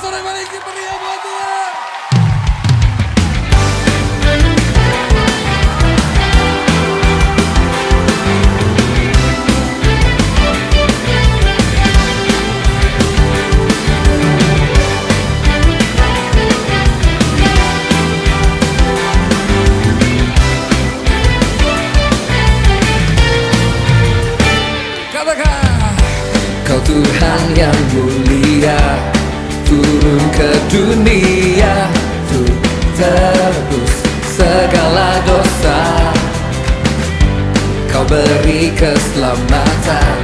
sorak paling meriah buat Tuhan. Kau Tuhan yang mulia, turun ke dunia untuk tebus segala dosa. Kau beri keselamatan,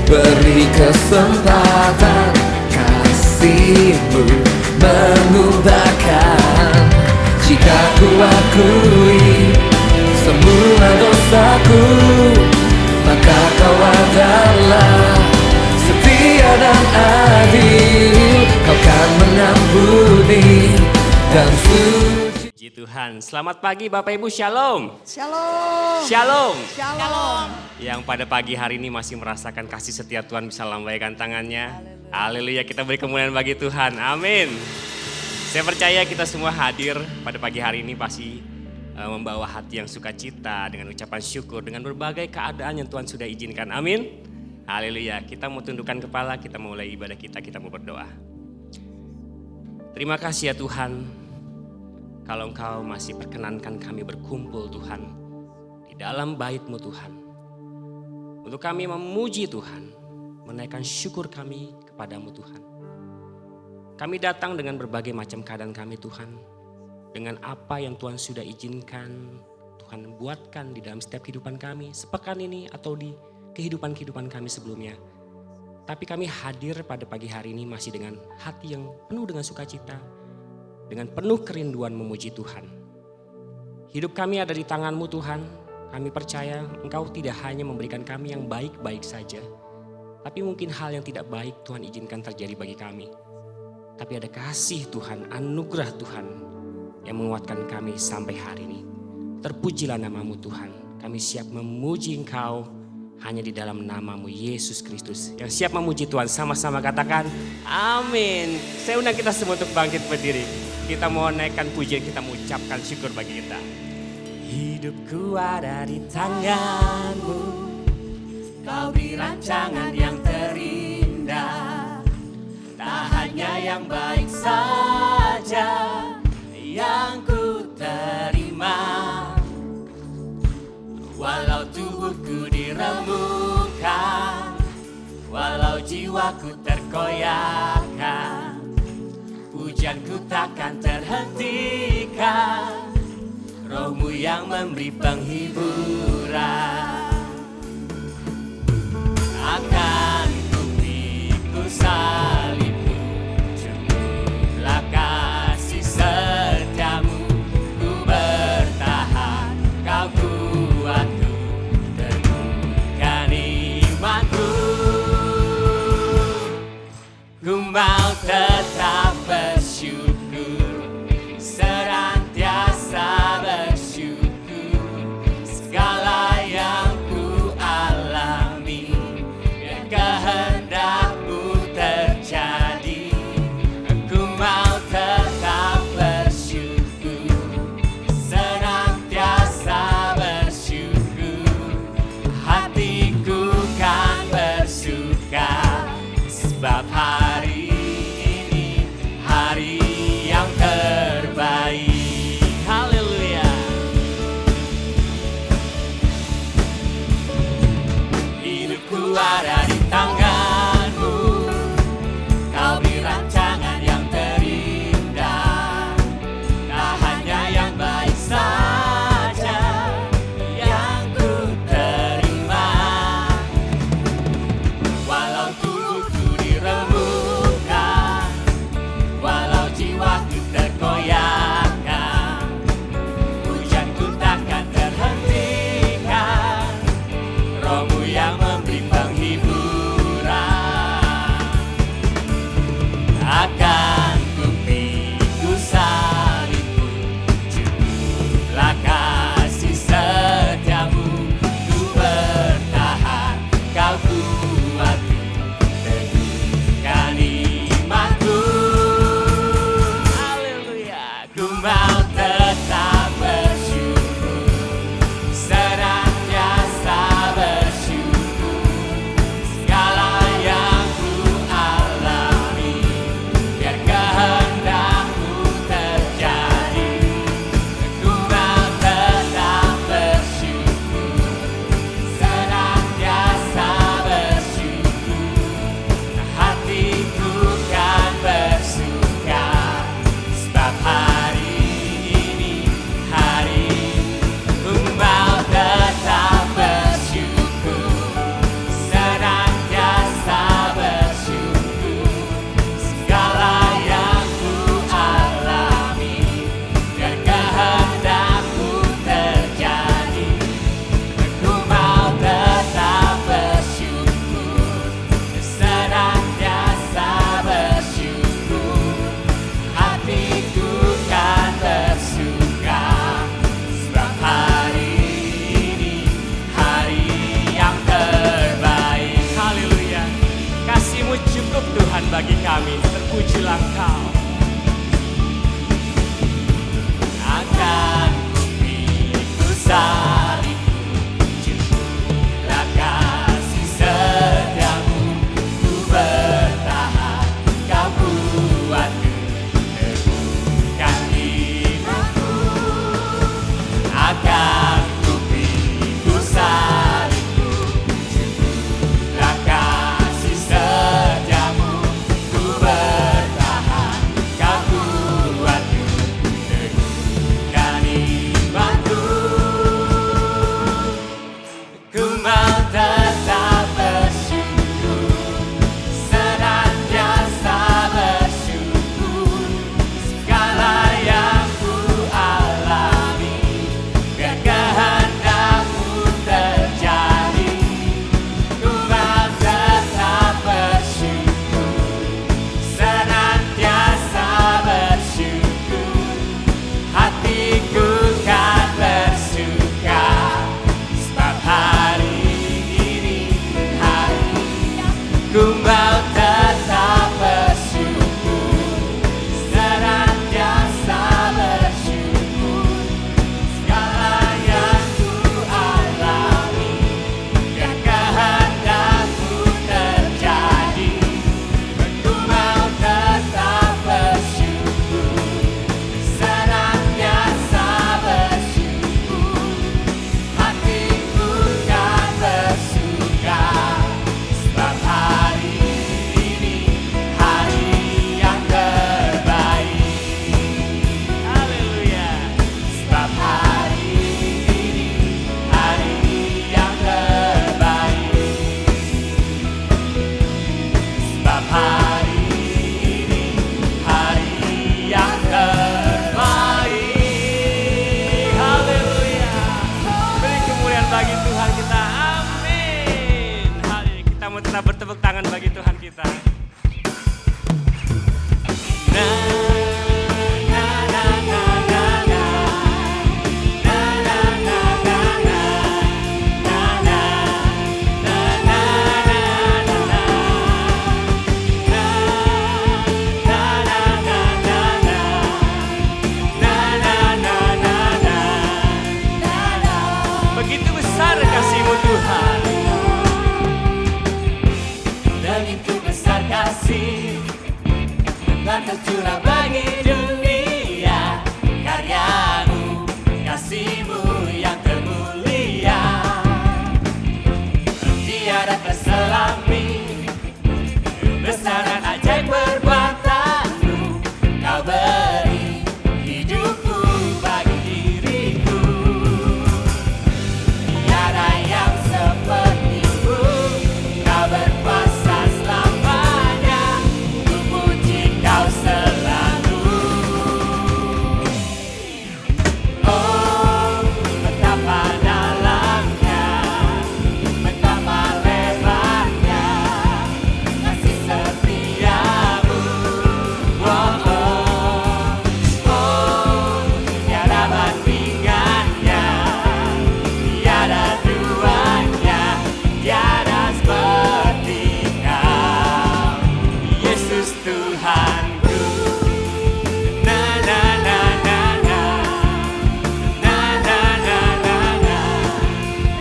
beri kesempatan, kasih-Mu mengubahkan. Jika ku akui semua dosaku, maka Kau adalah setia dan adil. Kau kan mengampuni dan suci. Puji Tuhan. Selamat pagi Bapak Ibu, Shalom. Shalom. Shalom. Shalom. Yang pada pagi hari ini masih merasakan kasih setia Tuhan, bisa lambaikan tangannya. Haleluya, kita beri kemuliaan bagi Tuhan. Amin. Saya percaya kita semua hadir pada pagi hari ini pasti membawa hati yang sukacita dengan ucapan syukur, dengan berbagai keadaan yang Tuhan sudah izinkan. Amin. Haleluya, kita mau tundukkan kepala, kita mulai ibadah kita mau berdoa. Terima kasih ya Tuhan, kalau Engkau masih perkenankan kami berkumpul Tuhan, di dalam bait-Mu Tuhan. Untuk kami memuji Tuhan, menaikkan syukur kami kepadamu Tuhan. Kami datang dengan berbagai macam keadaan kami Tuhan, dengan apa yang Tuhan sudah izinkan, Tuhan buatkan di dalam setiap kehidupan kami, sepekan ini atau di kehidupan-kehidupan kami sebelumnya. Tapi kami hadir pada pagi hari ini masih dengan hati yang penuh dengan sukacita, dengan penuh kerinduan memuji Tuhan. Hidup kami ada di tangan-Mu Tuhan. Kami percaya Engkau tidak hanya memberikan kami yang baik-baik saja, tapi mungkin hal yang tidak baik Tuhan izinkan terjadi bagi kami. Tapi ada kasih Tuhan, anugerah Tuhan yang menguatkan kami sampai hari ini. Terpujilah nama-Mu Tuhan. Kami siap memuji Engkau hanya di dalam nama-Mu Yesus Kristus. Yang siap memuji Tuhan sama-sama katakan amin. Saya undang kita semua untuk bangkit berdiri. Kita mau naikkan pujian, kita mau ucapkan syukur bagi kita. Hidupku ada di tangan-Mu, Kau beri rancangan yang terindah. Tak hanya yang baik saja yang ku terima, walau tubuhku diremukkan, walau jiwaku terkoyakkan, pujianku takkan terhentikan, Roh-Mu yang memberi penghiburan. Akan ku pikul salibmu, jumlah kasih setiamu, ku bertahan, Kau kuatku, teguhkan imanku. Ku mau tetap bersyukur, senantiasa bersyukur, segala yang ku alami, biar kehendak-Mu terjadi. Ku mau tetap bersyukur, senantiasa bersyukur, hatiku kan bersuka, sebab hari ini hari Tuhan bagi kami. Terpujilah Engkau. Akan ku salibku, jumlah kasih setiamu, ku bertahan, kau kuatku, teguhkan imanku. Akan ku salibku, jumlah kasih setiamu, ku bertahan, kau kuatku, teguhkan imanku. Ku mau tetap bersyukur, senantiasa bersyukur, segala yang ku alami, biar kehendak-Mu terjadi. Ku mau tetap bersyukur, senantiasa bersyukur, hatiku kan bersuka, sebab hari ini hari ku mau tetap bersyukur, senantiasa bersyukur, segala yang ku alami, biar kehendak-Mu terjadi. Ku mau tetap bersyukur, senantiasa bersyukur, hatiku kan bersuka, sebab hari ini hari yang terbaik. Haleluya. Sebab hari ini hari yang terbaik. Sebab hari ini hari yang terbaik. Haleluya. Beri kemuliaan bagi Tuhan kita. Amin. Haleluya. Kita mau tetap bertepuk tangan bagi Tuhan kita. Na, na, na, na, na, na. Na, na, na, na, na. Na, na, na, na, na, na, na. Begitu besar kasih-Mu Tuhan, begitu besar kasih telah tercurah bagi dunia. Karya-Mu, kasih-Mu yang termulia, tiada terselami besaran ajaib perbuatan-Mu. Kau beri hidupku bagi diriku, tiada yang seperti-Mu. Kau berkuasa selamanya, ku puji Kau selalu. Oh, betapa dalamnya, betapa lebarnya kasih setia-Mu. Oh, oh, oh, tiada bandingannya, tiada duanya, tiada seperti Kau, Yesus Tuhanku. Na, na, na, na, na. Na, na, na, na, na.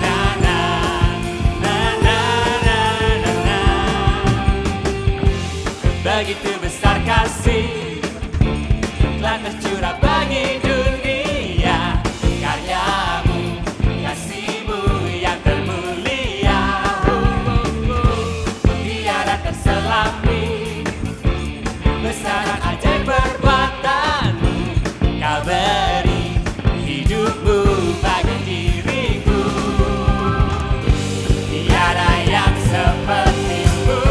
Na, na, na, na, na, na, na. Begitu besar kasih telah tercurah bagi dunia. Karya-Mu, kasih-Mu yang termulia, tiada terselami besaran ajaib perbuatan-Mu. Kau beri hidupmu bagi diriku, tiada yang seperti-Mu.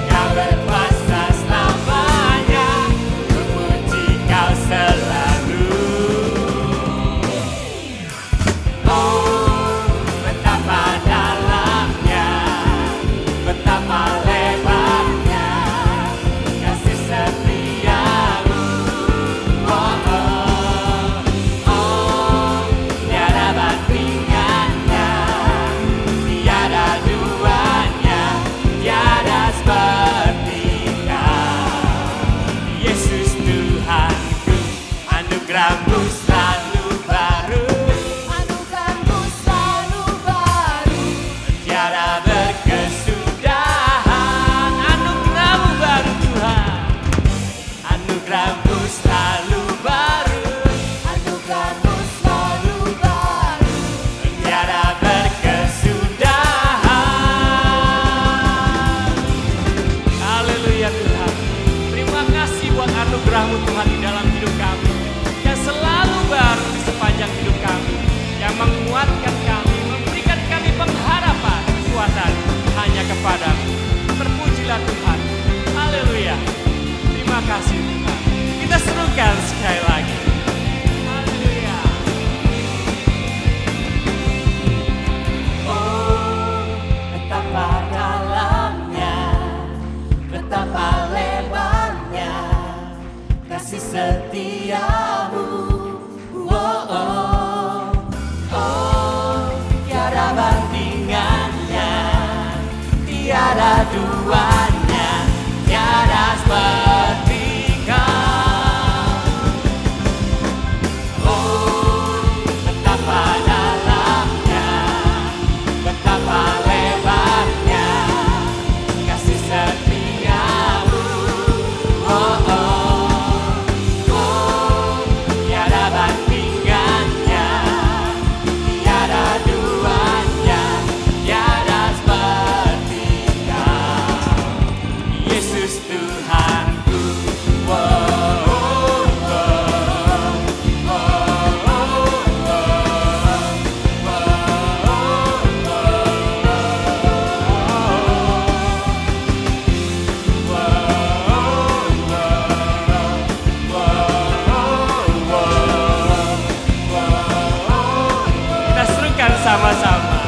Kau berkuasa selamanya, ku puji Kau selalu. Anugerah-Mu selalu baru, Anugerah-Mu selalu baru, tiada berkesudahan. Anugerah-Mu baru Tuhan, anugerah-Mu selalu baru, Anugerah-Mu selalu baru, tiada berkesudahan. Haleluya Tuhan. Terima kasih buat anugerah-Mu Tuhan di dalam hidup kami, yang selalu baru di sepanjang hidup kami, yang menguatkan kami, memberikan kami pengharapan, kekuatan hanya kepadamu. Terpujilah Tuhan. Haleluya. Terima kasih Tuhan. Kita serukan sekali lagi. Haleluya. oh betapa dalamnya, betapa lebarnya kasih setiamu. Tiada bandingannya, tiada duanya, tiada seperti Kau. Betapa dalamnya, betapa lebarnya kasih setiamu. Tiada bandingannya, tiada duanya, tiada seperti Kau. Yesus Tuhanku. Kita serukan sama-sama.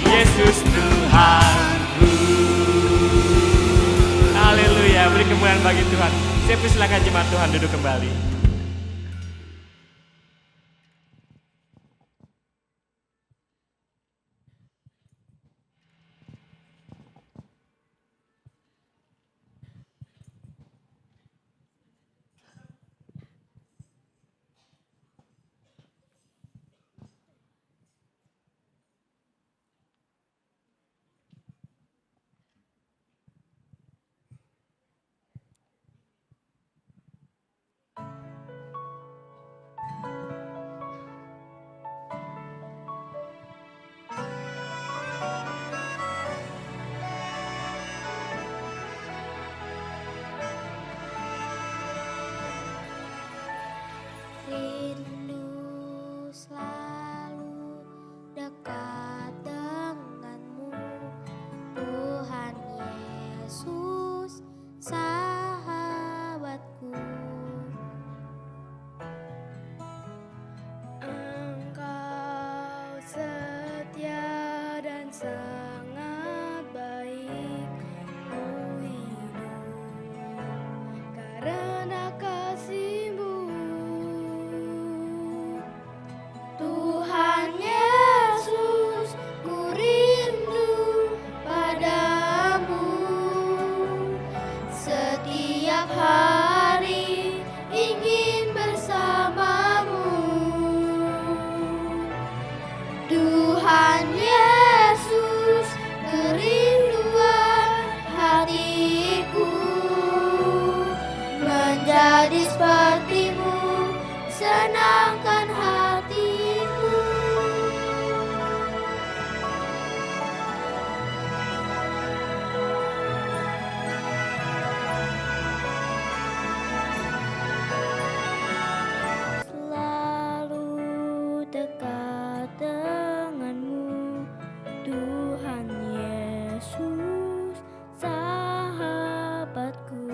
Yesus Tuhanku. Haleluya. Beri kemuliaan bagi Tuhan. Saya persilakan jemaat Tuhan duduk kembali. Rindu selalu dekat denganmu, Tuhan Yesus, sahabatku. Engkau setia dan sangat baik, ku hidup karena kasih-Mu. Tuhan Yesus, ku rindu padamu. Setiap hari ingin bersamamu. Tuhan Yesus, kerinduan hatiku menjadi seperti-Mu, senangkan hatiku. Selalu dekat denganmu, Tuhan Yesus, sahabatku.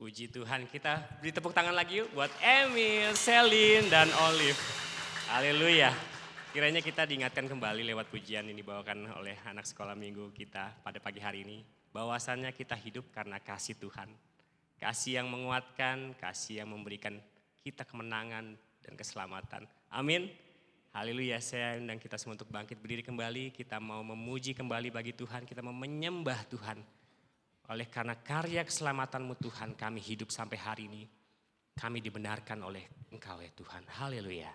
Puji Tuhan, kita beri tepuk tangan lagi yuk buat Emil, Selin, dan Olive. Haleluya. Kiranya kita diingatkan kembali lewat pujian ini dibawakan oleh anak sekolah minggu kita pada pagi hari ini. Bahwasannya kita hidup karena kasih Tuhan. Kasih yang menguatkan, kasih yang memberikan kita kemenangan dan keselamatan. Amin. Haleluya, saya undang kita semua untuk bangkit berdiri kembali. Kita mau memuji kembali bagi Tuhan, kita mau menyembah Tuhan. Oleh karena karya keselamatanmu Tuhan, kami hidup sampai hari ini. Kami dibenarkan oleh Engkau ya Tuhan. Haleluya.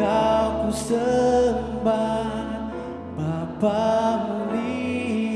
Engkau ku sembah, Bapa mulia.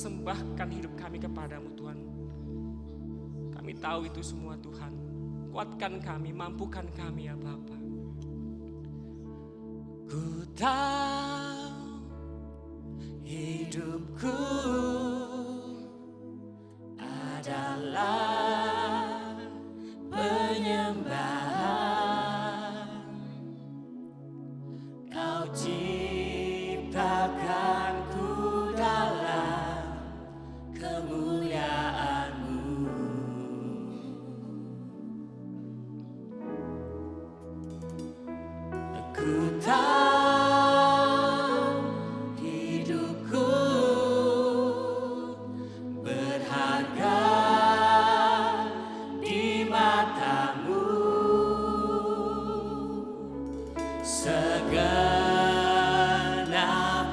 mempersembahkan hidup kami kepadamu Tuhan. Kami tahu itu semua Tuhan. Kuatkan kami, mampukan kami ya Bapa. Ku tahu hidupku adalah penyembahan. Kau ciptakanku dalam kemuliaan-Mu. Ku tahu hidupku berharga di mata-Mu. Segenap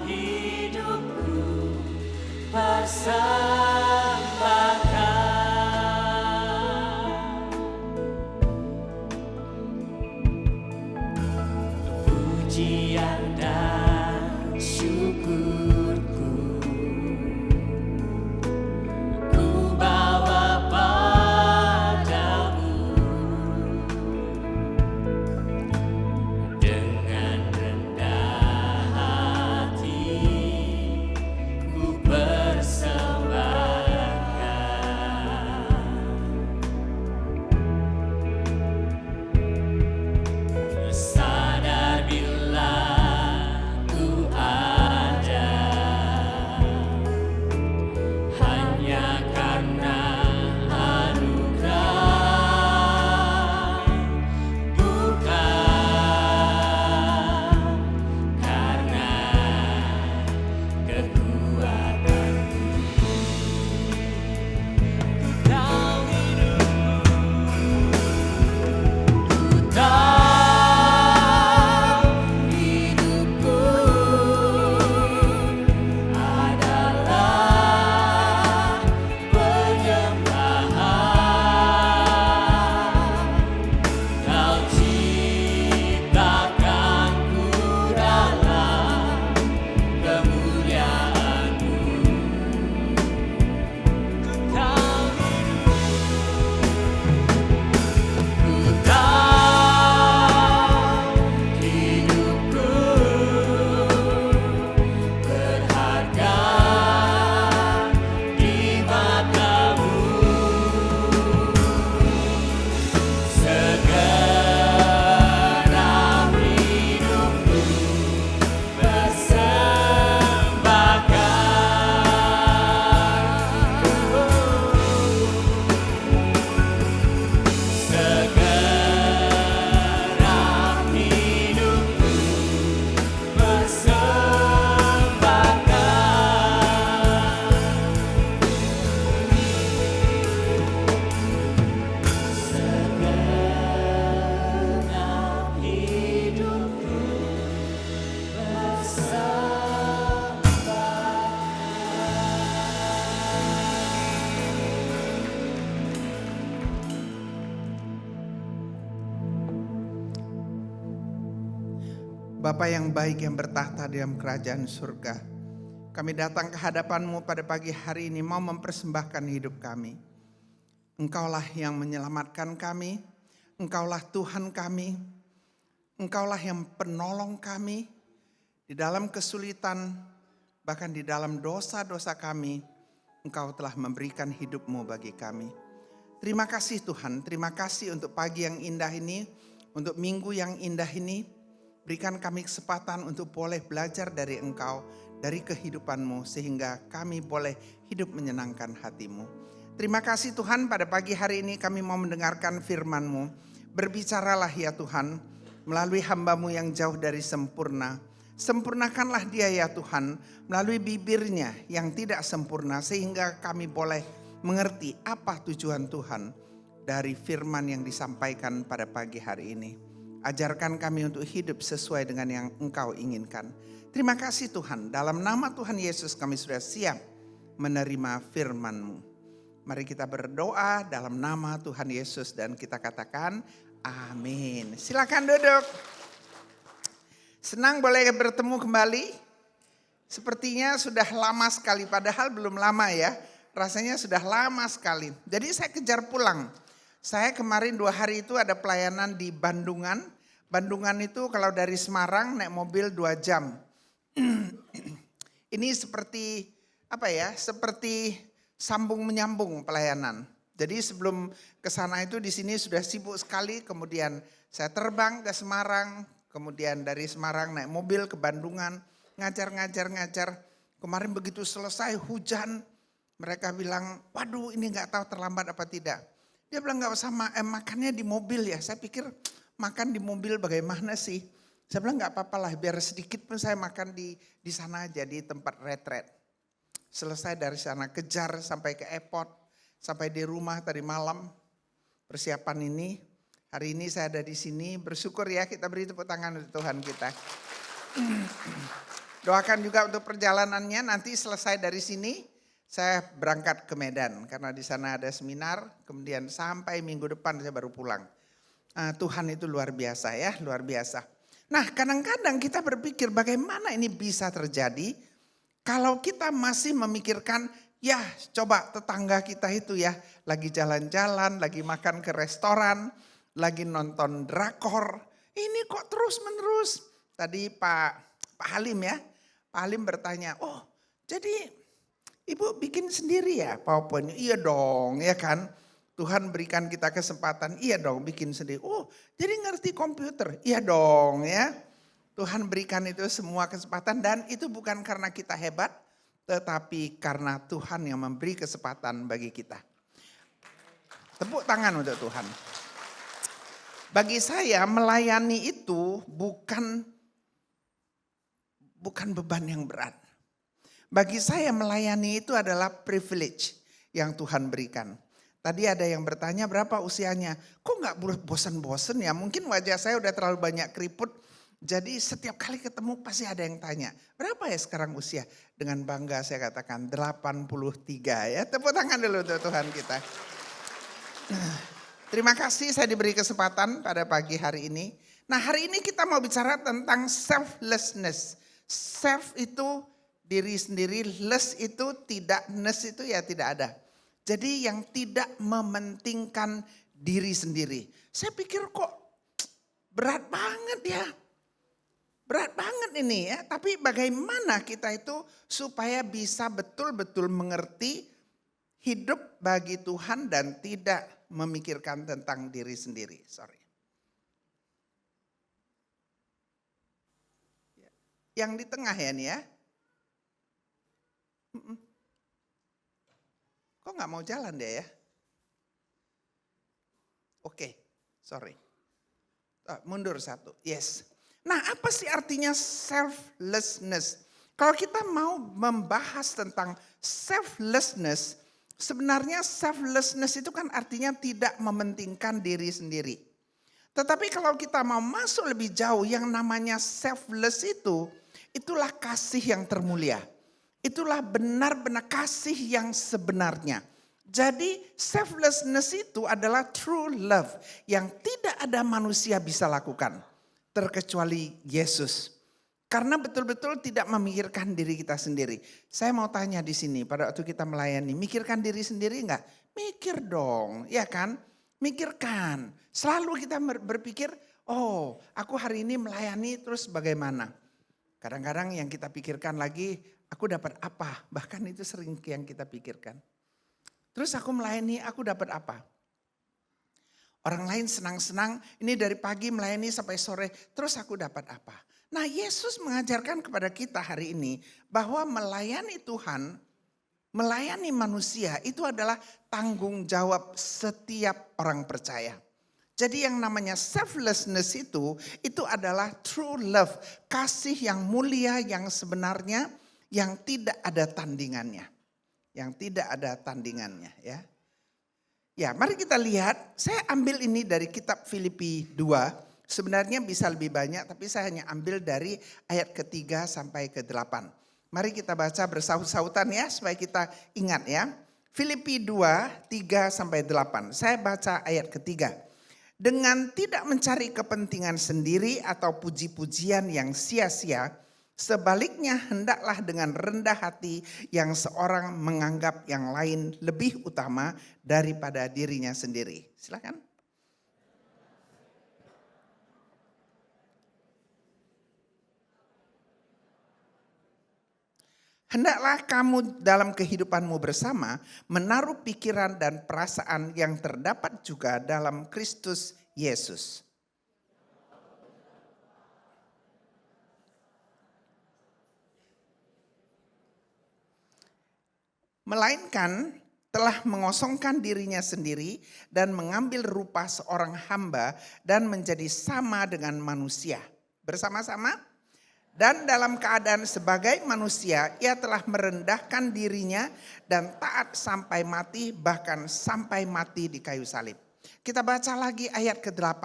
hidupku persembahkan. Pujian dan syukurku ku bawa padamu. Dengan rendah hati ku persembahkan. Sadar bila ku ada hanya karena anugerah, bukan karena kekuatan. Ku tahu hidupku adalah penyembahan. Kau ciptakanku dalam kemuliaan-Mu. Ku tahu hidupku berharga di mata-Mu. Segenap hidupku persembahkan. Segenap hidupku persembahkan. Segenap hidupku Bapa yang baik yang bertahta di dalam kerajaan surga, kami datang ke hadapan-Mu pada pagi hari ini mau mempersembahkan hidup kami. Engkaulah yang menyelamatkan kami, Engkaulah Tuhan kami, Engkaulah yang penolong kami di dalam kesulitan, bahkan di dalam dosa-dosa kami, Engkau telah memberikan hidup-Mu bagi kami. Terima kasih Tuhan, terima kasih untuk pagi yang indah ini, untuk minggu yang indah ini. Berikan kami kesempatan untuk boleh belajar dari Engkau, dari kehidupan-Mu, sehingga kami boleh hidup menyenangkan hati-Mu. Terima kasih Tuhan, pada pagi hari ini kami mau mendengarkan firman-Mu. Berbicaralah ya Tuhan, melalui hamba-Mu yang jauh dari sempurna. Sempurnakanlah dia ya Tuhan, melalui bibirnya yang tidak sempurna, sehingga kami boleh mengerti apa tujuan Tuhan dari firman yang disampaikan pada pagi hari ini. Ajarkan kami untuk hidup sesuai dengan yang Engkau inginkan. Terima kasih Tuhan, dalam nama Tuhan Yesus kami sudah siap menerima firman-Mu. Mari kita berdoa dalam nama Tuhan Yesus dan kita katakan amin. Silakan duduk. Senang boleh bertemu kembali. Sepertinya sudah lama sekali, padahal belum lama ya. Rasanya sudah lama sekali. Jadi saya kejar pulang. Saya kemarin 2 hari itu ada pelayanan di Bandungan. Bandungan itu kalau dari Semarang naik mobil 2 jam. Ini seperti seperti sambung menyambung pelayanan. Jadi sebelum ke sana itu di sini sudah sibuk sekali, kemudian saya terbang ke Semarang, kemudian dari Semarang naik mobil ke Bandungan, ngajar. Kemarin begitu selesai hujan, mereka bilang, waduh ini nggak tahu terlambat apa tidak. Dia bilang nggak usah makannya di mobil ya. Saya pikir makan di mobil bagaimana sih? Saya bilang nggak apa-apa lah, biar sedikit pun saya makan di sana aja, di tempat retret. Selesai dari sana kejar sampai ke airport, sampai di rumah tadi malam. Persiapan ini, hari ini saya ada di sini, bersyukur ya, kita beri tepuk tangan untuk Tuhan kita. Doakan juga untuk perjalanannya, nanti selesai dari sini saya berangkat ke Medan karena di sana ada seminar, kemudian sampai minggu depan saya baru pulang. Tuhan itu luar biasa ya, luar biasa. Nah, kadang-kadang kita berpikir bagaimana ini bisa terjadi kalau kita masih memikirkan, ya coba tetangga kita itu ya lagi jalan-jalan, lagi makan ke restoran, lagi nonton drakor. Ini kok terus-menerus. Tadi Pak Halim ya, Pak Halim bertanya, oh jadi Ibu bikin sendiri ya PowerPoint? Iya dong ya kan. Tuhan berikan kita kesempatan, iya dong bikin sendiri. Oh jadi ngerti komputer? Iya dong ya. Tuhan berikan itu semua kesempatan dan itu bukan karena kita hebat. Tetapi karena Tuhan yang memberi kesempatan bagi kita. Tepuk tangan untuk Tuhan. Bagi saya melayani itu bukan beban yang berat. Bagi saya melayani itu adalah privilege yang Tuhan berikan. Tadi ada yang bertanya berapa usianya. Kok gak bosan-bosan ya? Mungkin wajah saya udah terlalu banyak keriput. Jadi setiap kali ketemu pasti ada yang tanya. Berapa ya sekarang usia? Dengan bangga saya katakan 83 ya. Tepuk tangan dulu untuk Tuhan kita. Terima kasih saya diberi kesempatan pada pagi hari ini. Nah hari ini kita mau bicara tentang selflessness. Self itu diri sendiri, less itu tidak, ness itu ya tidak ada. Jadi yang tidak mementingkan diri sendiri. Saya pikir kok berat banget ya. Berat banget ini ya. Tapi bagaimana kita itu supaya bisa betul-betul mengerti hidup bagi Tuhan dan tidak memikirkan tentang diri sendiri. Sorry. Yang di tengah ya nih ya. Kok gak mau jalan dia ya? Oke, sorry. Mundur satu, yes. Nah apa sih artinya selflessness? Kalau kita mau membahas tentang selflessness, sebenarnya selflessness itu kan artinya tidak mementingkan diri sendiri. Tetapi kalau kita mau masuk lebih jauh, yang namanya selfless itu, itulah kasih yang termulia. Itulah benar-benar kasih yang sebenarnya. Jadi selflessness itu adalah true love yang tidak ada manusia bisa lakukan. Terkecuali Yesus. Karena betul-betul tidak memikirkan diri kita sendiri. Saya mau tanya di sini pada waktu kita melayani, mikirkan diri sendiri enggak? Mikir dong, ya kan? Mikirkan. Selalu kita berpikir, oh aku hari ini melayani terus bagaimana? Kadang-kadang yang kita pikirkan lagi, aku dapat apa? Bahkan itu sering yang kita pikirkan. Terus aku melayani, aku dapat apa? Orang lain senang-senang, ini dari pagi melayani sampai sore, terus aku dapat apa? Nah Yesus mengajarkan kepada kita hari ini bahwa melayani Tuhan, melayani manusia itu adalah tanggung jawab setiap orang percaya. Jadi yang namanya selflessness itu adalah true love, kasih yang mulia, yang sebenarnya, yang tidak ada tandingannya. Yang tidak ada tandingannya ya. Ya mari kita lihat, saya ambil ini dari kitab Filipi 2. Sebenarnya bisa lebih banyak tapi saya hanya ambil dari ayat ke-3 sampai ke-8. Mari kita baca bersaut-sautan ya supaya kita ingat ya. Filipi 2, 3 sampai 8. Saya baca ayat ke-3. Dengan tidak mencari kepentingan sendiri atau puji-pujian yang sia-sia, Sebaliknya hendaklah dengan rendah hati yang seorang menganggap yang lain lebih utama daripada dirinya sendiri. Silakan. Hendaklah kamu dalam kehidupanmu bersama menaruh pikiran dan perasaan yang terdapat juga dalam Kristus Yesus. Melainkan telah mengosongkan dirinya sendiri dan mengambil rupa seorang hamba dan menjadi sama dengan manusia. Bersama-sama. Dan dalam keadaan sebagai manusia, ia telah merendahkan dirinya dan taat sampai mati, bahkan sampai mati di kayu salib. Kita baca lagi ayat ke-8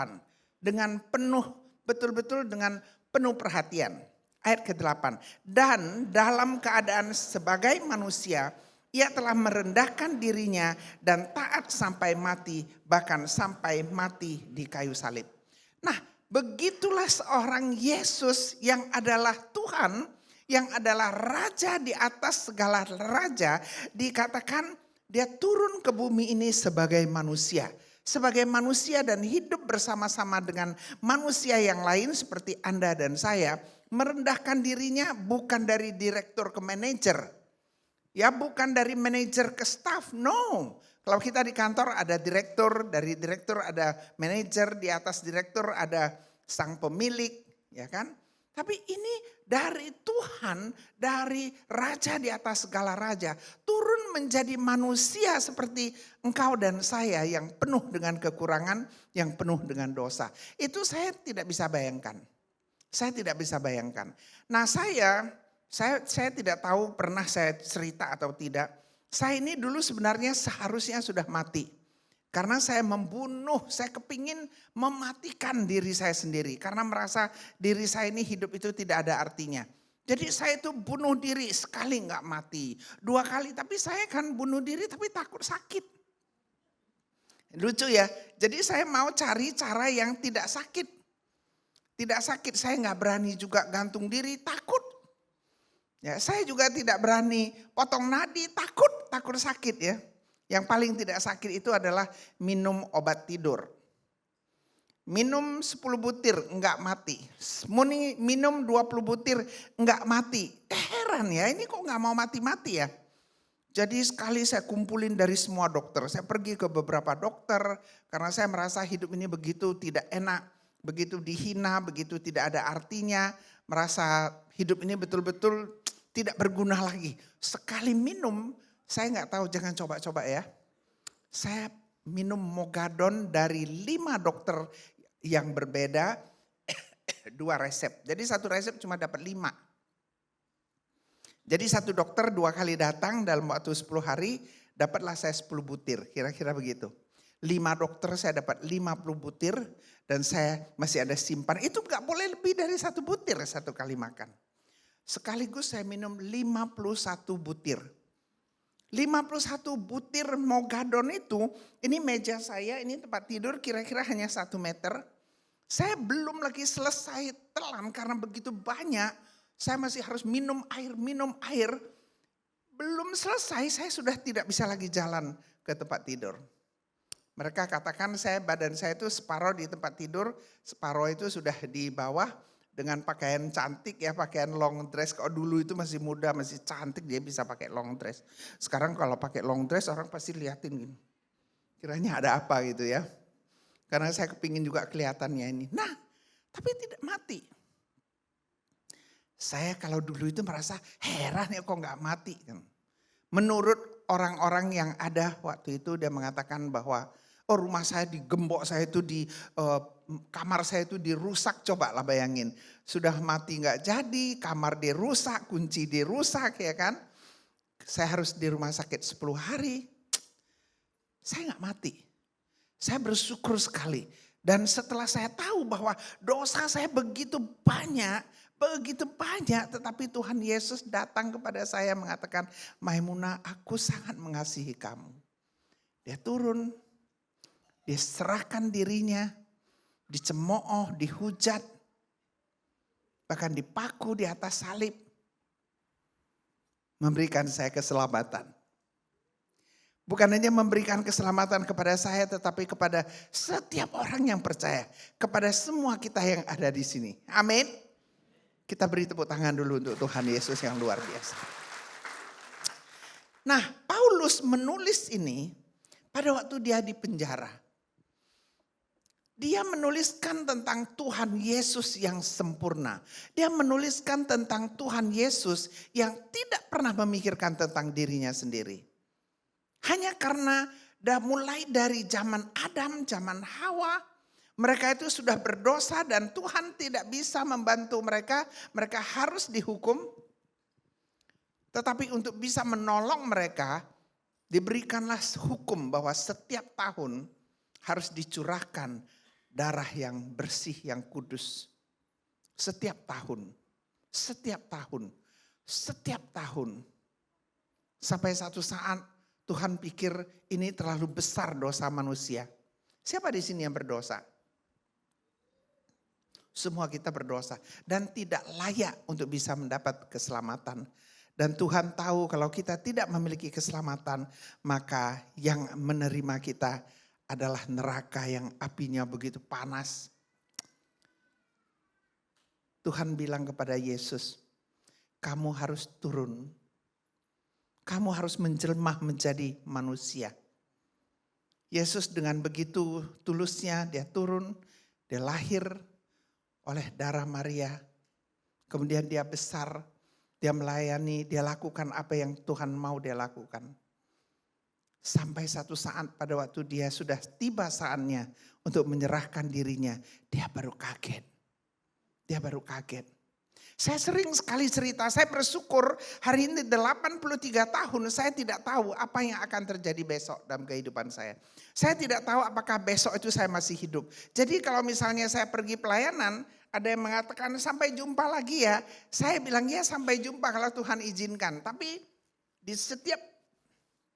dengan penuh, betul-betul dengan penuh perhatian. Ayat ke-8, dan dalam keadaan sebagai manusia, ia telah merendahkan dirinya dan taat sampai mati, bahkan sampai mati di kayu salib. Nah, begitulah seorang Yesus yang adalah Tuhan, yang adalah Raja di atas segala raja, dikatakan dia turun ke bumi ini sebagai manusia. Sebagai manusia dan hidup bersama-sama dengan manusia yang lain seperti Anda dan saya. Merendahkan dirinya bukan dari direktur ke manajer. Ya bukan dari manajer ke staff, no. Kalau kita di kantor ada direktur, dari direktur ada manajer, di atas direktur ada sang pemilik, ya kan? Tapi ini dari Tuhan, dari Raja di atas segala raja, turun menjadi manusia seperti engkau dan saya yang penuh dengan kekurangan, yang penuh dengan dosa. Itu saya tidak bisa bayangkan. Saya tidak bisa bayangkan. Nah saya tidak tahu pernah saya cerita atau tidak. Saya ini dulu sebenarnya seharusnya sudah mati. Karena saya membunuh, saya kepingin mematikan diri saya sendiri. Karena merasa diri saya ini hidup itu tidak ada artinya. Jadi saya itu bunuh diri, sekali nggak mati. 2 kali, tapi saya kan bunuh diri tapi takut sakit. Lucu ya, jadi saya mau cari cara yang tidak sakit. Tidak sakit, saya nggak berani juga gantung diri, takut. Ya, saya juga tidak berani potong nadi, takut sakit ya. Yang paling tidak sakit itu adalah minum obat tidur. Minum 10 butir enggak mati. Minum 20 butir enggak mati. Heran ya, ini kok enggak mau mati-mati ya. Jadi sekali saya kumpulin dari semua dokter. Saya pergi ke beberapa dokter karena saya merasa hidup ini begitu tidak enak. Begitu dihina, begitu tidak ada artinya. Merasa hidup ini betul-betul tidak berguna lagi. Sekali minum, saya nggak tahu, jangan coba-coba ya. Saya minum Mogadon dari 5 dokter yang berbeda, 2 resep. Jadi 1 resep cuma dapat 5. Jadi 1 dokter 2 kali datang dalam waktu 10 hari, dapatlah saya 10 butir, kira-kira begitu. 5 dokter saya dapat 50 butir dan saya masih ada simpan. Itu nggak boleh lebih dari 1 butir 1 kali makan. Sekaligus saya minum 51 butir. 51 butir Mogadon itu, ini meja saya, ini tempat tidur kira-kira hanya 1 meter. Saya belum lagi selesai telan karena begitu banyak. Saya masih harus minum air. Belum selesai, saya sudah tidak bisa lagi jalan ke tempat tidur. Mereka katakan badan saya itu separuh di tempat tidur, separuh itu sudah di bawah. Dengan pakaian cantik ya, pakaian long dress. Kalau dulu itu masih muda, masih cantik, dia bisa pakai long dress. Sekarang kalau pakai long dress orang pasti liatin gini. Kiranya ada apa gitu ya. Karena saya kepingin juga kelihatannya ini. Nah, tapi tidak mati. Saya kalau dulu itu merasa heran ya kok gak mati. Menurut orang-orang yang ada waktu itu dia mengatakan bahwa rumah saya digembok, saya itu kamar saya itu dirusak, coba lah bayangin. Sudah mati nggak jadi, kamar dirusak, kunci dirusak ya kan. Saya harus di rumah sakit 10 hari. Saya nggak mati. Saya bersyukur sekali. Dan setelah saya tahu bahwa dosa saya begitu banyak, tetapi Tuhan Yesus datang kepada saya mengatakan, Maimunah, aku sangat mengasihi kamu. Dia turun, dia serahkan dirinya, dicemooh, dihujat. bahkan dipaku di atas salib, memberikan saya keselamatan. Bukan hanya memberikan keselamatan kepada saya, tetapi kepada setiap orang yang percaya. Kepada semua kita yang ada di sini. Amin. Kita beri tepuk tangan dulu untuk Tuhan Yesus yang luar biasa. Nah, Paulus menulis ini pada waktu dia di penjara. Dia menuliskan tentang Tuhan Yesus yang sempurna. Dia menuliskan tentang Tuhan Yesus yang tidak pernah memikirkan tentang dirinya sendiri. Hanya karena mulai dari zaman Adam, zaman Hawa, mereka itu sudah berdosa dan Tuhan tidak bisa membantu mereka. Mereka harus dihukum. Tetapi untuk bisa menolong mereka, diberikanlah hukum bahwa setiap tahun harus dicurahkan darah yang bersih, yang kudus. Setiap tahun, setiap tahun, setiap tahun. Sampai satu saat Tuhan pikir ini terlalu besar dosa manusia. Siapa di sini yang berdosa? Semua kita berdosa dan tidak layak untuk bisa mendapat keselamatan. Dan Tuhan tahu kalau kita tidak memiliki keselamatan, maka yang menerima kita adalah neraka yang apinya begitu panas. Tuhan bilang kepada Yesus, kamu harus turun. Kamu harus menjelma menjadi manusia. Yesus dengan begitu tulusnya dia turun, dia lahir oleh darah Maria. Kemudian dia besar, dia melayani, dia lakukan apa yang Tuhan mau dia lakukan. Sampai satu saat pada waktu dia sudah tiba saatnya untuk menyerahkan dirinya, dia baru kaget. Dia baru kaget. Saya sering sekali cerita, saya bersyukur hari ini 83 tahun saya tidak tahu apa yang akan terjadi besok dalam kehidupan saya. Saya tidak tahu apakah besok itu saya masih hidup. Jadi kalau misalnya saya pergi pelayanan, ada yang mengatakan sampai jumpa lagi ya. Saya bilang ya sampai jumpa kalau Tuhan izinkan. Tapi di setiap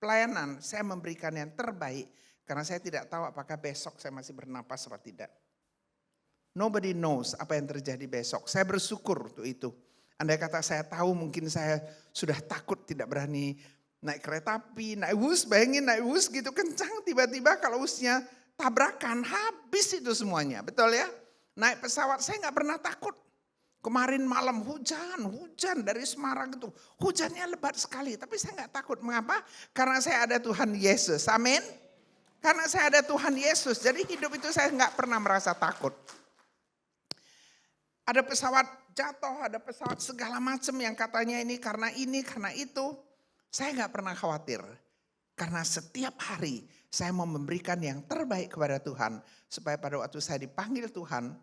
pelayanan saya memberikan yang terbaik karena saya tidak tahu apakah besok saya masih bernapas atau tidak. Nobody knows apa yang terjadi besok. Saya bersyukur untuk itu. Andai kata saya tahu mungkin saya sudah takut tidak berani naik kereta api, naik bus, bayangin naik bus gitu kencang. Tiba-tiba kalau busnya tabrakan habis itu semuanya. Betul ya? Naik pesawat saya gak pernah takut. Kemarin malam hujan dari Semarang itu. Hujannya lebat sekali tapi saya gak takut. Mengapa? Karena saya ada Tuhan Yesus. Amin. Karena saya ada Tuhan Yesus. Jadi hidup itu saya gak pernah merasa takut. Ada pesawat jatuh, ada pesawat segala macam yang katanya ini, karena itu. Saya gak pernah khawatir. Karena setiap hari saya mau memberikan yang terbaik kepada Tuhan. Supaya pada waktu saya dipanggil Tuhan,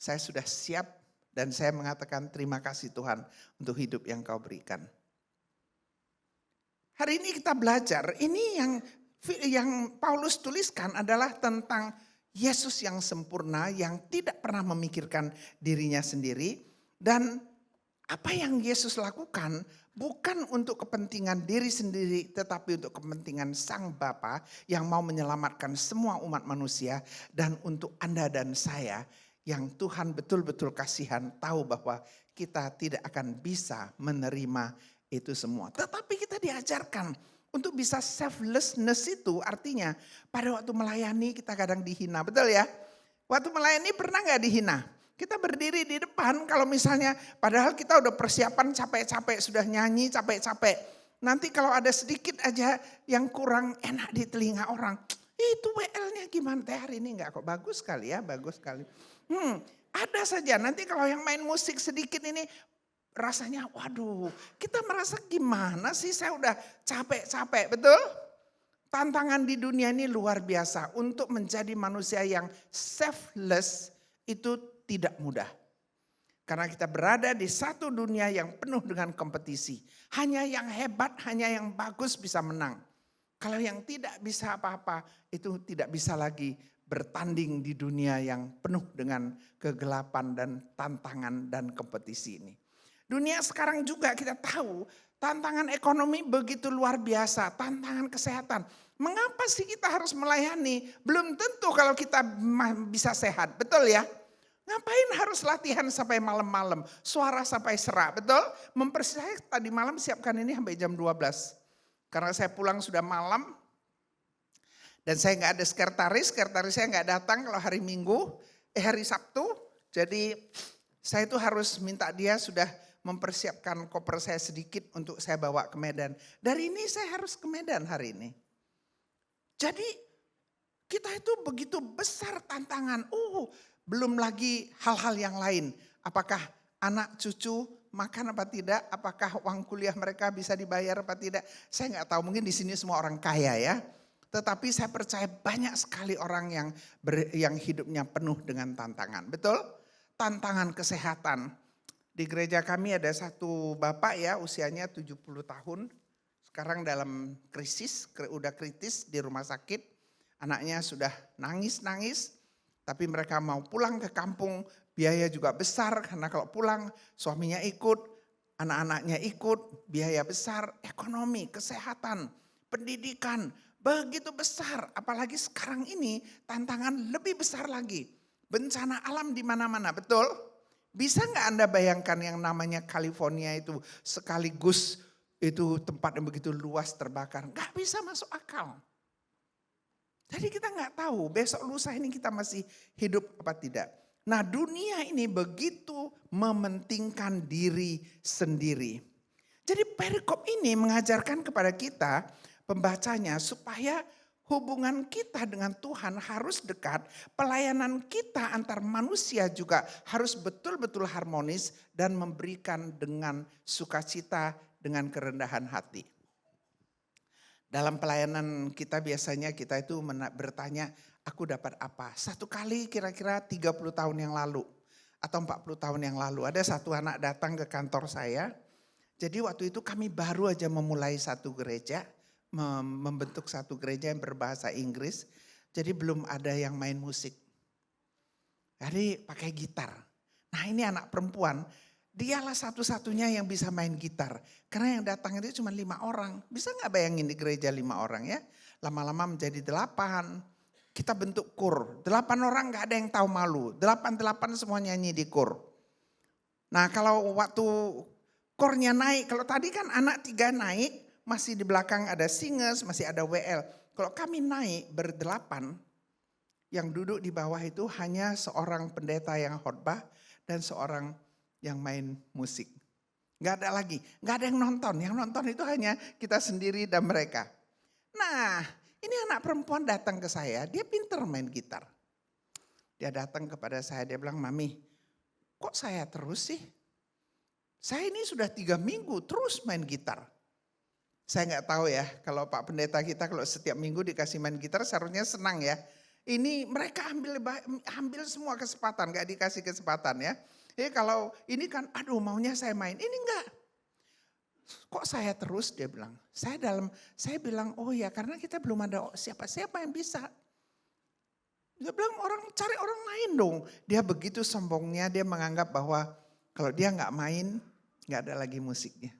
saya sudah siap dan saya mengatakan terima kasih Tuhan untuk hidup yang kau berikan. Hari ini kita belajar, ini yang Paulus tuliskan adalah tentang Yesus yang sempurna, yang tidak pernah memikirkan dirinya sendiri. Dan apa yang Yesus lakukan bukan untuk kepentingan diri sendiri, tetapi untuk kepentingan Sang Bapa yang mau menyelamatkan semua umat manusia. Dan untuk Anda dan saya yang Tuhan betul-betul kasihan, tahu bahwa kita tidak akan bisa menerima itu semua. Tetapi kita diajarkan untuk bisa selflessness itu artinya pada waktu melayani kita kadang dihina. Betul ya? Waktu melayani pernah gak dihina? Kita berdiri di depan kalau misalnya padahal kita udah persiapan capek-capek. Sudah nyanyi capek-capek. Nanti kalau ada sedikit aja yang kurang enak di telinga orang. Itu WL-nya gimana? Hari ini gak kok bagus sekali ya, bagus sekali. Ada saja nanti kalau yang main musik sedikit ini. Rasanya waduh kita merasa gimana sih, saya udah capek-capek, betul? Tantangan di dunia ini luar biasa. Untuk menjadi manusia yang selfless itu tidak mudah. Karena kita berada di satu dunia yang penuh dengan kompetisi. Hanya yang hebat, hanya yang bagus bisa menang. Kalau yang tidak bisa apa-apa itu tidak bisa lagi bertanding di dunia yang penuh dengan kegelapan dan tantangan dan kompetisi ini. Dunia sekarang juga kita tahu tantangan ekonomi begitu luar biasa, tantangan kesehatan. Mengapa sih kita harus melayani? Belum tentu kalau kita bisa sehat, betul ya? Ngapain harus latihan sampai malam-malam, suara sampai serak, betul? Saya tadi malam siapkan ini sampai jam 12. Karena saya pulang sudah malam, dan saya nggak ada sekretaris saya nggak datang kalau hari hari Sabtu. Jadi saya itu harus minta dia sudah mempersiapkan koper saya sedikit untuk saya bawa ke Medan. Dari ini saya harus ke Medan hari ini. Jadi kita itu begitu besar tantangan. Belum lagi hal-hal yang lain. Apakah anak cucu makan apa tidak? Apakah uang kuliah mereka bisa dibayar apa tidak? Saya nggak tahu, mungkin di sini semua orang kaya ya. Tetapi saya percaya banyak sekali orang yang hidupnya penuh dengan tantangan. Betul? Tantangan kesehatan. Di gereja kami ada satu bapak ya, usianya 70 tahun. Sekarang dalam udah kritis di rumah sakit. Anaknya sudah nangis-nangis. Tapi mereka mau pulang ke kampung, biaya juga besar karena kalau pulang suaminya ikut, anak-anaknya ikut, biaya besar, ekonomi, kesehatan, pendidikan, begitu besar. Apalagi sekarang ini tantangan lebih besar lagi. Bencana alam di mana-mana, betul? Bisa nggak Anda bayangkan yang namanya California itu sekaligus itu tempat yang begitu luas terbakar? Nggak bisa masuk akal. Jadi kita nggak tahu besok lusa ini kita masih hidup apa tidak. Nah dunia ini begitu mementingkan diri sendiri. Jadi perikop ini mengajarkan kepada kita pembacanya supaya hubungan kita dengan Tuhan harus dekat. Pelayanan kita antar manusia juga harus betul-betul harmonis dan memberikan dengan sukacita dengan kerendahan hati. Dalam pelayanan kita biasanya kita itu bertanya, aku dapat apa? Satu kali kira-kira 30 tahun yang lalu atau 40 tahun yang lalu ada satu anak datang ke kantor saya. Jadi waktu itu kami baru aja memulai satu gereja, membentuk satu gereja yang berbahasa Inggris. Jadi belum ada yang main musik. Jadi pakai gitar. Nah ini anak perempuan, dialah satu-satunya yang bisa main gitar. Karena yang datang itu cuma 5 orang. Bisa gak bayangin di gereja 5 orang ya. Lama-lama menjadi 8. Kita bentuk kur. 8 orang gak ada yang tahu malu. 8 semua nyanyi di kur. Nah kalau waktu kurnya naik. Kalau tadi kan anak 3 naik. Masih di belakang ada singers, masih ada WL. Kalau kami naik ber-8. Yang duduk di bawah itu hanya seorang pendeta yang khotbah. Dan seorang yang main musik. Gak ada lagi, gak ada yang nonton. Yang nonton itu hanya kita sendiri dan mereka. Nah ini anak perempuan datang ke saya, dia pinter main gitar. Dia datang kepada saya, dia bilang, Mami kok saya terus sih? Saya ini sudah 3 minggu terus main gitar. Saya gak tahu ya, kalau Pak Pendeta kita kalau setiap minggu dikasih main gitar seharusnya senang ya. Ini mereka ambil semua kesempatan, gak dikasih kesempatan ya. Kalau ini kan aduh maunya saya main, ini enggak. Kok saya terus dia bilang. Saya bilang oh ya karena kita belum ada siapa-siapa yang bisa. Dia bilang cari orang lain dong. Dia begitu sombongnya dia menganggap bahwa kalau dia enggak main enggak ada lagi musiknya.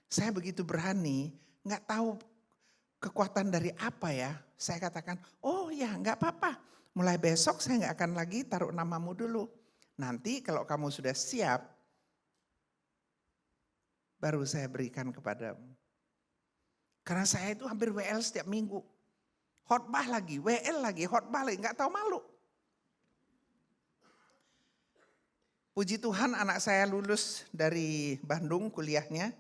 Saya begitu berani enggak tahu kekuatan dari apa ya. Saya katakan oh ya enggak apa-apa. Mulai besok saya enggak akan lagi taruh namamu dulu. Nanti kalau kamu sudah siap, baru saya berikan kepadamu. Karena saya itu hampir WL setiap minggu. Khotbah lagi, WL lagi, khotbah lagi, gak tahu malu. Puji Tuhan anak saya lulus dari Bandung kuliahnya.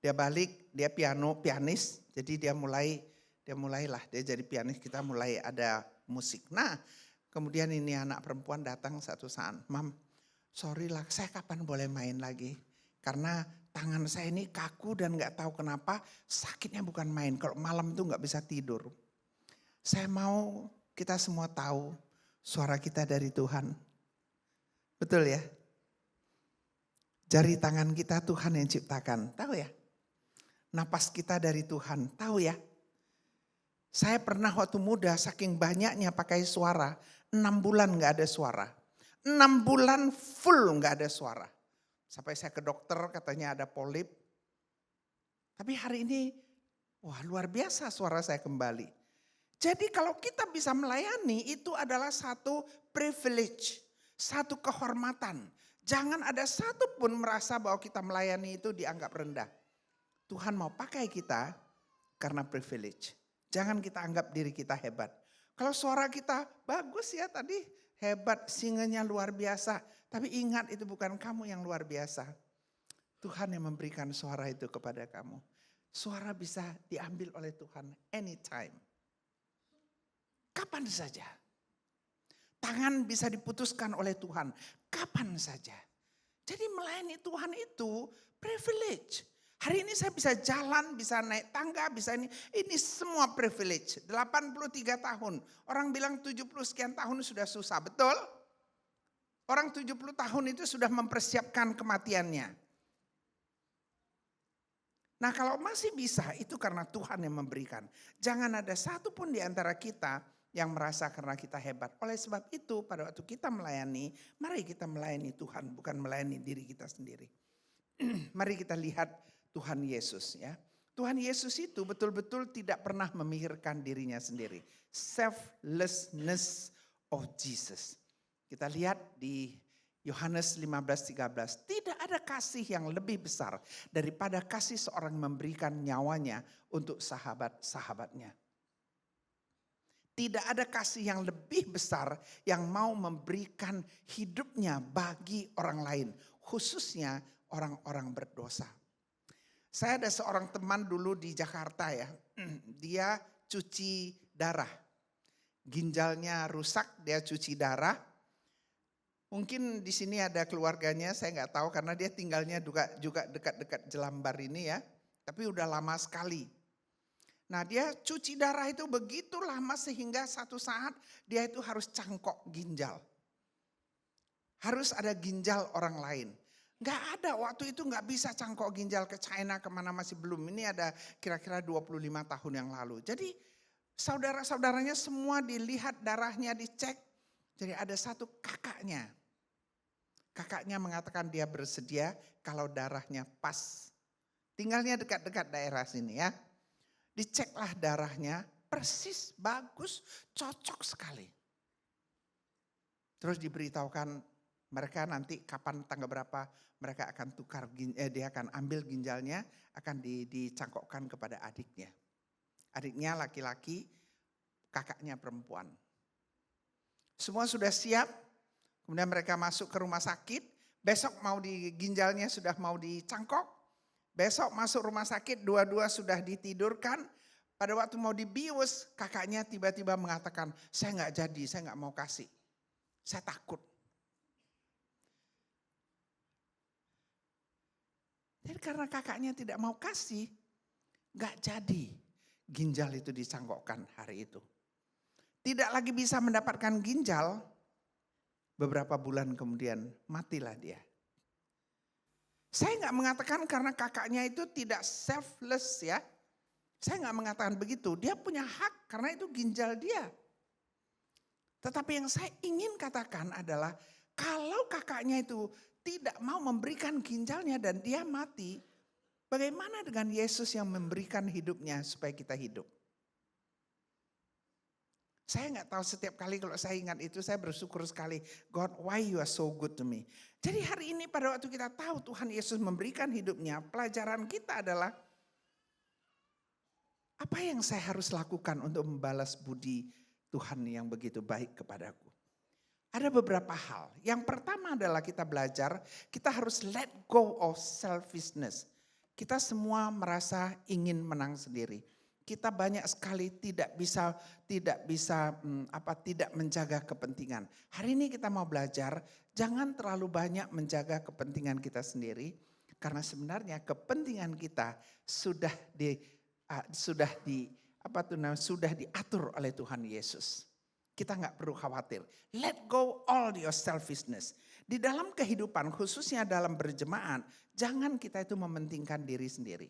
Dia balik, dia pianis. Jadi dia mulailah, dia jadi pianis, kita mulai ada musik. Nah, kemudian ini anak perempuan datang satu saat, Mam, sorry lah, saya kapan boleh main lagi? Karena tangan saya ini kaku dan gak tahu kenapa sakitnya bukan main. Kalau malam itu gak bisa tidur. Saya mau kita semua tahu suara kita dari Tuhan. Betul ya? Jari tangan kita Tuhan yang ciptakan, tahu ya? Napas kita dari Tuhan, tahu ya? Saya pernah waktu muda saking banyaknya pakai suara, 6 bulan gak ada suara. 6 bulan full gak ada suara. Sampai saya ke dokter katanya ada polip. Tapi hari ini wah luar biasa suara saya kembali. Jadi kalau kita bisa melayani itu adalah satu privilege. satu kehormatan. Jangan ada satu pun merasa bahwa kita melayani itu dianggap rendah. Tuhan mau pakai kita karena privilege. Jangan kita anggap diri kita hebat. Kalau suara kita bagus ya tadi, hebat, singanya luar biasa. Tapi ingat itu bukan kamu yang luar biasa. Tuhan yang memberikan suara itu kepada kamu. Suara bisa diambil oleh Tuhan anytime. Kapan saja. Tangan bisa diputuskan oleh Tuhan kapan saja. Jadi melayani Tuhan itu privilege. Hari ini saya bisa jalan, bisa naik tangga, bisa ini. Ini semua privilege. 83 tahun. Orang bilang 70 sekian tahun sudah susah, betul? Orang 70 tahun itu sudah mempersiapkan kematiannya. Nah kalau masih bisa itu karena Tuhan yang memberikan. Jangan ada satu pun di antara kita yang merasa karena kita hebat. Oleh sebab itu pada waktu kita melayani, mari kita melayani Tuhan, bukan melayani diri kita sendiri. Mari kita lihat Tuhan Yesus ya. Tuhan Yesus itu betul-betul tidak pernah memikirkan dirinya sendiri. Selflessness of Jesus. Kita lihat di Yohanes 15:13. Tidak ada kasih yang lebih besar daripada kasih seorang memberikan nyawanya untuk sahabat-sahabatnya. Tidak ada kasih yang lebih besar yang mau memberikan hidupnya bagi orang lain. Khususnya orang-orang berdosa. Saya ada seorang teman dulu di Jakarta ya. Dia cuci darah. Ginjalnya rusak, dia cuci darah. Mungkin di sini ada keluarganya, saya nggak tahu karena dia tinggalnya juga dekat-dekat Jelambar ini ya. Tapi udah lama sekali. Nah dia cuci darah itu begitu lama sehingga satu saat dia itu harus cangkok ginjal. Harus ada ginjal orang lain. Gak ada waktu itu gak bisa cangkok ginjal ke China kemana masih belum. Ini ada kira-kira 25 tahun yang lalu. Jadi saudara-saudaranya semua dilihat darahnya dicek. Jadi ada satu kakaknya. Kakaknya mengatakan dia bersedia kalau darahnya pas. Tinggalnya dekat-dekat daerah sini ya. Diceklah darahnya, persis, bagus, cocok sekali. Terus diberitahukan mereka nanti kapan tanggal berapa mereka akan tukar, dia akan ambil ginjalnya, akan dicangkokkan kepada adiknya. Adiknya laki-laki, kakaknya perempuan. Semua sudah siap, kemudian mereka masuk ke rumah sakit, besok ginjalnya sudah mau dicangkok. Besok masuk rumah sakit, dua-dua sudah ditidurkan. Pada waktu mau dibius, kakaknya tiba-tiba mengatakan, saya nggak jadi, saya nggak mau kasih. Saya takut. Jadi karena kakaknya tidak mau kasih, nggak jadi ginjal itu dicangkokkan hari itu. Tidak lagi bisa mendapatkan ginjal, beberapa bulan kemudian matilah dia. Saya nggak mengatakan karena kakaknya itu tidak selfless ya. Saya nggak mengatakan begitu. Dia punya hak karena itu ginjal dia. Tetapi yang saya ingin katakan adalah kalau kakaknya itu tidak mau memberikan ginjalnya dan dia mati. Bagaimana dengan Yesus yang memberikan hidupnya supaya kita hidup? Saya nggak tahu setiap kali kalau saya ingat itu saya bersyukur sekali. God, why you are so good to me. Jadi hari ini pada waktu kita tahu Tuhan Yesus memberikan hidupnya, pelajaran kita adalah apa yang saya harus lakukan untuk membalas budi Tuhan yang begitu baik kepadaku. Ada beberapa hal. Yang pertama adalah kita belajar, kita harus let go of selfishness. Kita semua merasa ingin menang sendiri. Kita banyak sekali tidak menjaga kepentingan. Hari ini kita mau belajar, jangan terlalu banyak menjaga kepentingan kita sendiri, karena sebenarnya kepentingan kita sudah diatur oleh Tuhan Yesus. Kita nggak perlu khawatir. Let go all your selfishness. Di dalam kehidupan, khususnya dalam berjemaat, jangan kita itu mementingkan diri sendiri.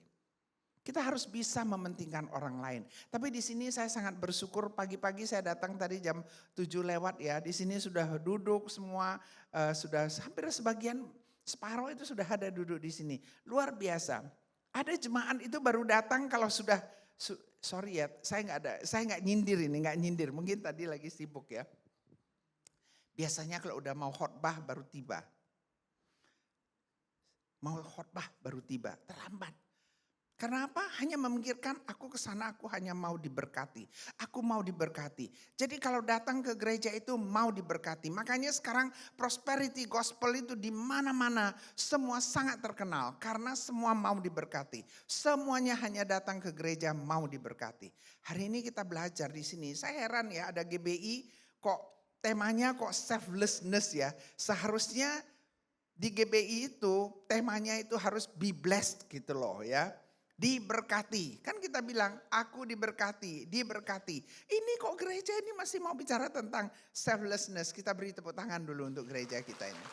Kita harus bisa mementingkan orang lain. Tapi di sini saya sangat bersyukur, pagi-pagi saya datang tadi jam 7 lewat ya. Di sini sudah duduk semua, sudah hampir separuh itu sudah ada duduk di sini. Luar biasa. Ada jemaat itu baru datang kalau sudah, sorry ya, saya nggak nyindir ini, nggak nyindir. Mungkin tadi lagi sibuk ya. Biasanya kalau udah mau khotbah baru tiba. Mau khotbah baru tiba, terlambat. Kenapa? Hanya memikirkan aku ke sana, aku hanya mau diberkati. Aku mau diberkati. Jadi kalau datang ke gereja itu mau diberkati. Makanya sekarang prosperity gospel itu di mana-mana semua sangat terkenal karena semua mau diberkati. Semuanya hanya datang ke gereja mau diberkati. Hari ini kita belajar di sini. Saya heran ya, ada GBI kok temanya kok selflessness ya. Seharusnya di GBI itu temanya itu harus be blessed gitu loh ya. Diberkati. Kan kita bilang aku diberkati, diberkati. Ini kok gereja ini masih mau bicara tentang selflessness. Kita beri tepuk tangan dulu untuk gereja kita ini.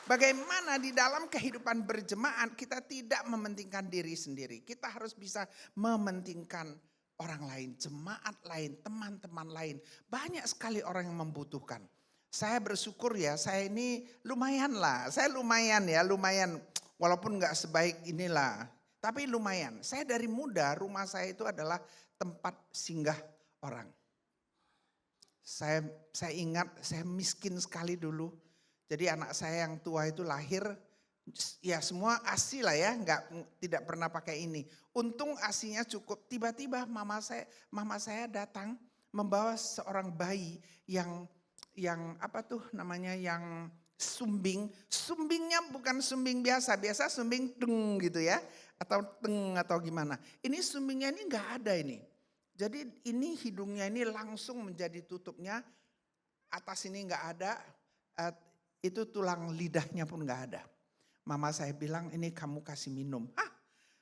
Bagaimana di dalam kehidupan berjemaat kita tidak mementingkan diri sendiri. Kita harus bisa mementingkan orang lain, jemaat lain, teman-teman lain. Banyak sekali orang yang membutuhkan. Saya bersyukur ya, saya ini lumayan lah. Saya lumayan walaupun gak sebaik inilah. Tapi lumayan, saya dari muda rumah saya itu adalah tempat singgah orang. Saya ingat saya miskin sekali dulu. Jadi anak saya yang tua itu lahir, ya semua ASI lah ya, tidak pernah pakai ini. Untung ASInya cukup, tiba-tiba mama saya datang membawa seorang bayi yang sumbingnya bukan sumbing biasa sumbing deng gitu ya. Atau gimana. Ini sumbingnya ini enggak ada ini. Jadi ini hidungnya ini langsung menjadi tutupnya. Atas ini enggak ada. Itu tulang lidahnya pun enggak ada. Mama saya bilang ini kamu kasih minum.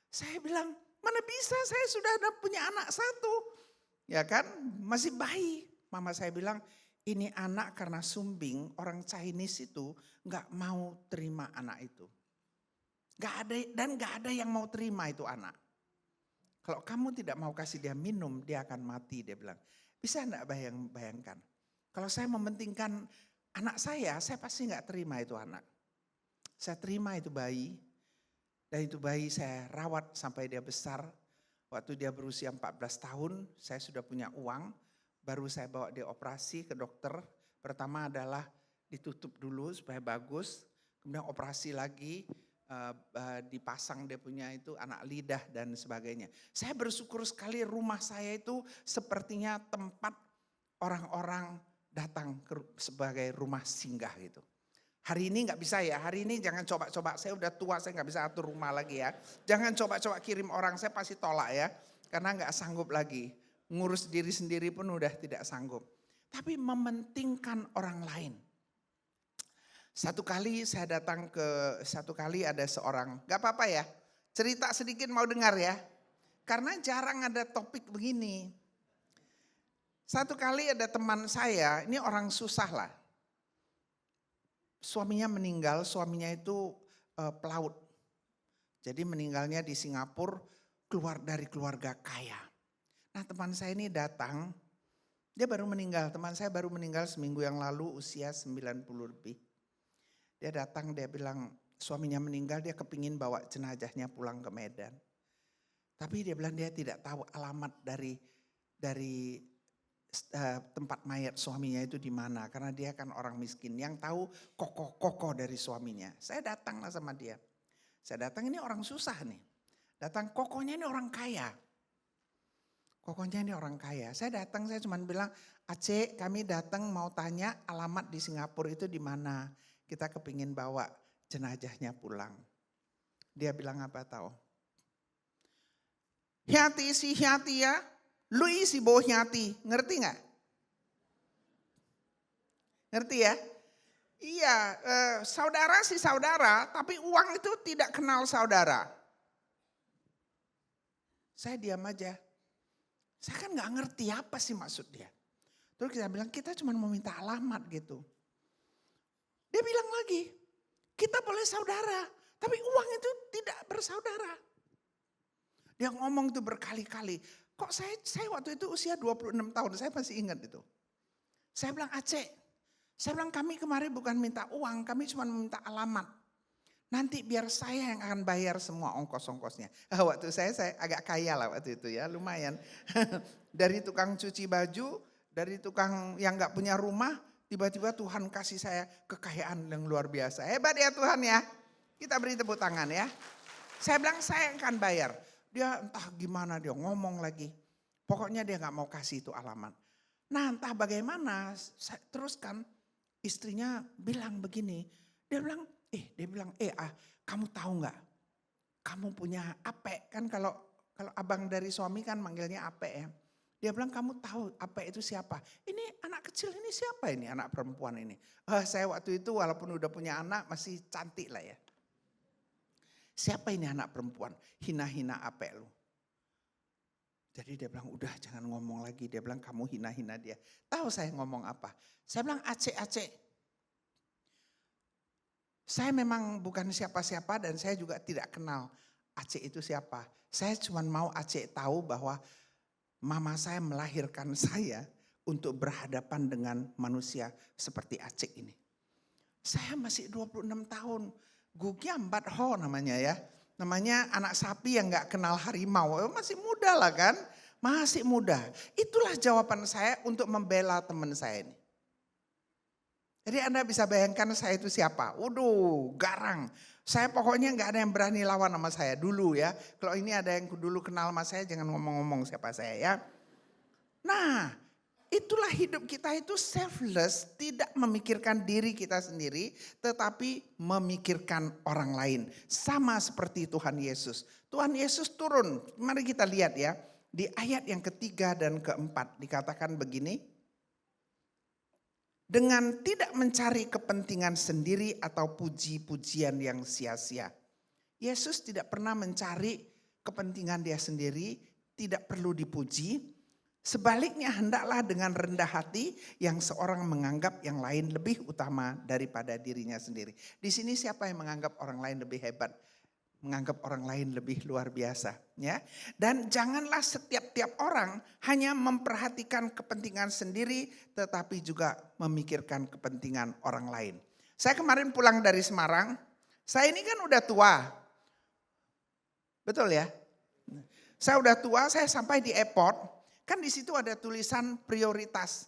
Saya bilang mana bisa saya sudah ada punya anak satu. Ya kan masih bayi. Mama saya bilang ini anak karena sumbing orang Chinese itu enggak mau terima anak itu. Gak ada yang mau terima itu anak. Kalau kamu tidak mau kasih dia minum, dia akan mati, dia bilang. Bisa enggak bayangkan? Kalau saya mementingkan anak saya pasti enggak terima itu anak. Saya terima itu bayi, dan itu bayi saya rawat sampai dia besar. Waktu dia berusia 14 tahun, saya sudah punya uang, baru saya bawa dia operasi ke dokter. Pertama adalah ditutup dulu supaya bagus, kemudian operasi lagi, dipasang dia punya itu anak lidah dan sebagainya. Saya bersyukur sekali rumah saya itu sepertinya tempat orang-orang datang sebagai rumah singgah gitu. Hari ini nggak bisa ya, hari ini jangan coba-coba, saya udah tua saya nggak bisa atur rumah lagi ya. Jangan coba-coba kirim orang, saya pasti tolak ya. Karena nggak sanggup lagi, ngurus diri sendiri pun udah tidak sanggup. Tapi mementingkan orang lain. Satu kali ada seorang, gak apa-apa ya, cerita sedikit mau dengar ya. Karena jarang ada topik begini. Satu kali ada teman saya, ini orang susah lah. Suaminya meninggal, suaminya itu pelaut. Jadi meninggalnya di Singapura, keluar dari keluarga kaya. Nah teman saya ini datang, dia baru meninggal, teman saya baru meninggal seminggu yang lalu usia 90 lebih. Dia datang, dia bilang suaminya meninggal, dia kepingin bawa jenazahnya pulang ke Medan. Tapi dia bilang dia tidak tahu alamat dari tempat mayat suaminya itu di mana. Karena dia kan orang miskin, yang tahu kokoh dari suaminya. Saya datang lah sama dia. Saya datang ini orang susah nih. Datang kokohnya ini orang kaya. Kokohnya ini orang kaya. Saya datang, saya cuma bilang, Aceh kami datang mau tanya alamat di Singapura itu di mana. Kita kepingin bawa jenazahnya pulang. Dia bilang apa tahu? Hiati ya, lu isi bawa hiati, ngerti nggak? Ngerti ya? Iya, saudara sih saudara, tapi uang itu tidak kenal saudara. Saya diam aja. Saya kan nggak ngerti apa sih maksud dia. Terus kita bilang kita cuma mau minta alamat gitu. Dia bilang lagi, kita boleh saudara, tapi uang itu tidak bersaudara. Dia ngomong itu berkali-kali. Kok saya waktu itu usia 26 tahun, saya masih ingat itu. Saya bilang Aceh, saya bilang kami kemarin bukan minta uang, kami cuma minta alamat. Nanti biar saya yang akan bayar semua ongkos-ongkosnya. Waktu saya agak kaya lah waktu itu ya, lumayan. Dari tukang cuci baju, dari tukang yang gak punya rumah, Tiba-tiba Tuhan kasih saya kekayaan yang luar biasa. Hebat ya Tuhan ya. Kita beri tepuk tangan ya. Saya bilang saya akan bayar. Dia entah gimana dia ngomong lagi. Pokoknya dia gak mau kasih itu alamat. Nah entah bagaimana, saya teruskan istrinya bilang begini. Dia bilang, kamu tahu gak? Kamu punya Ape, kan kalau abang dari suami kan manggilnya Ape ya. Dia bilang kamu tahu Ape itu siapa? Ini anak kecil ini siapa ini anak perempuan ini? Saya waktu itu walaupun udah punya anak masih cantik lah ya. Siapa ini anak perempuan? Hina-hina Ape lu. Jadi dia bilang udah jangan ngomong lagi. Dia bilang kamu hina-hina dia. Tahu saya ngomong apa? Saya bilang Aceh. Saya memang bukan siapa-siapa dan saya juga tidak kenal Aceh itu siapa. Saya cuma mau Aceh tahu bahwa mama saya melahirkan saya untuk berhadapan dengan manusia seperti Aceh ini. Saya masih 26 tahun. Gugiambat ho namanya ya. Namanya anak sapi yang gak kenal harimau. Masih muda lah kan. Masih muda. Itulah jawaban saya untuk membela teman saya ini. Jadi Anda bisa bayangkan saya itu siapa? Waduh, garang. Saya pokoknya gak ada yang berani lawan sama saya dulu ya. Kalau ini ada yang dulu kenal sama saya jangan ngomong-ngomong siapa saya ya. Nah, itulah hidup kita itu selfless, tidak memikirkan diri kita sendiri, tetapi memikirkan orang lain. Sama seperti Tuhan Yesus. Tuhan Yesus turun, mari kita lihat ya. Di ayat yang ketiga dan keempat dikatakan begini. Dengan tidak mencari kepentingan sendiri atau puji-pujian yang sia-sia. Yesus tidak pernah mencari kepentingan dia sendiri, tidak perlu dipuji. Sebaliknya hendaklah dengan rendah hati yang seorang menganggap yang lain lebih utama daripada dirinya sendiri. Di sini siapa yang menganggap orang lain lebih hebat? Menganggap orang lain lebih luar biasa. Ya. Dan janganlah setiap orang hanya memperhatikan kepentingan sendiri tetapi juga memikirkan kepentingan orang lain. Saya kemarin pulang dari Semarang, saya ini kan udah tua. Betul ya? Saya udah tua, saya sampai di airport. Kan di situ ada tulisan prioritas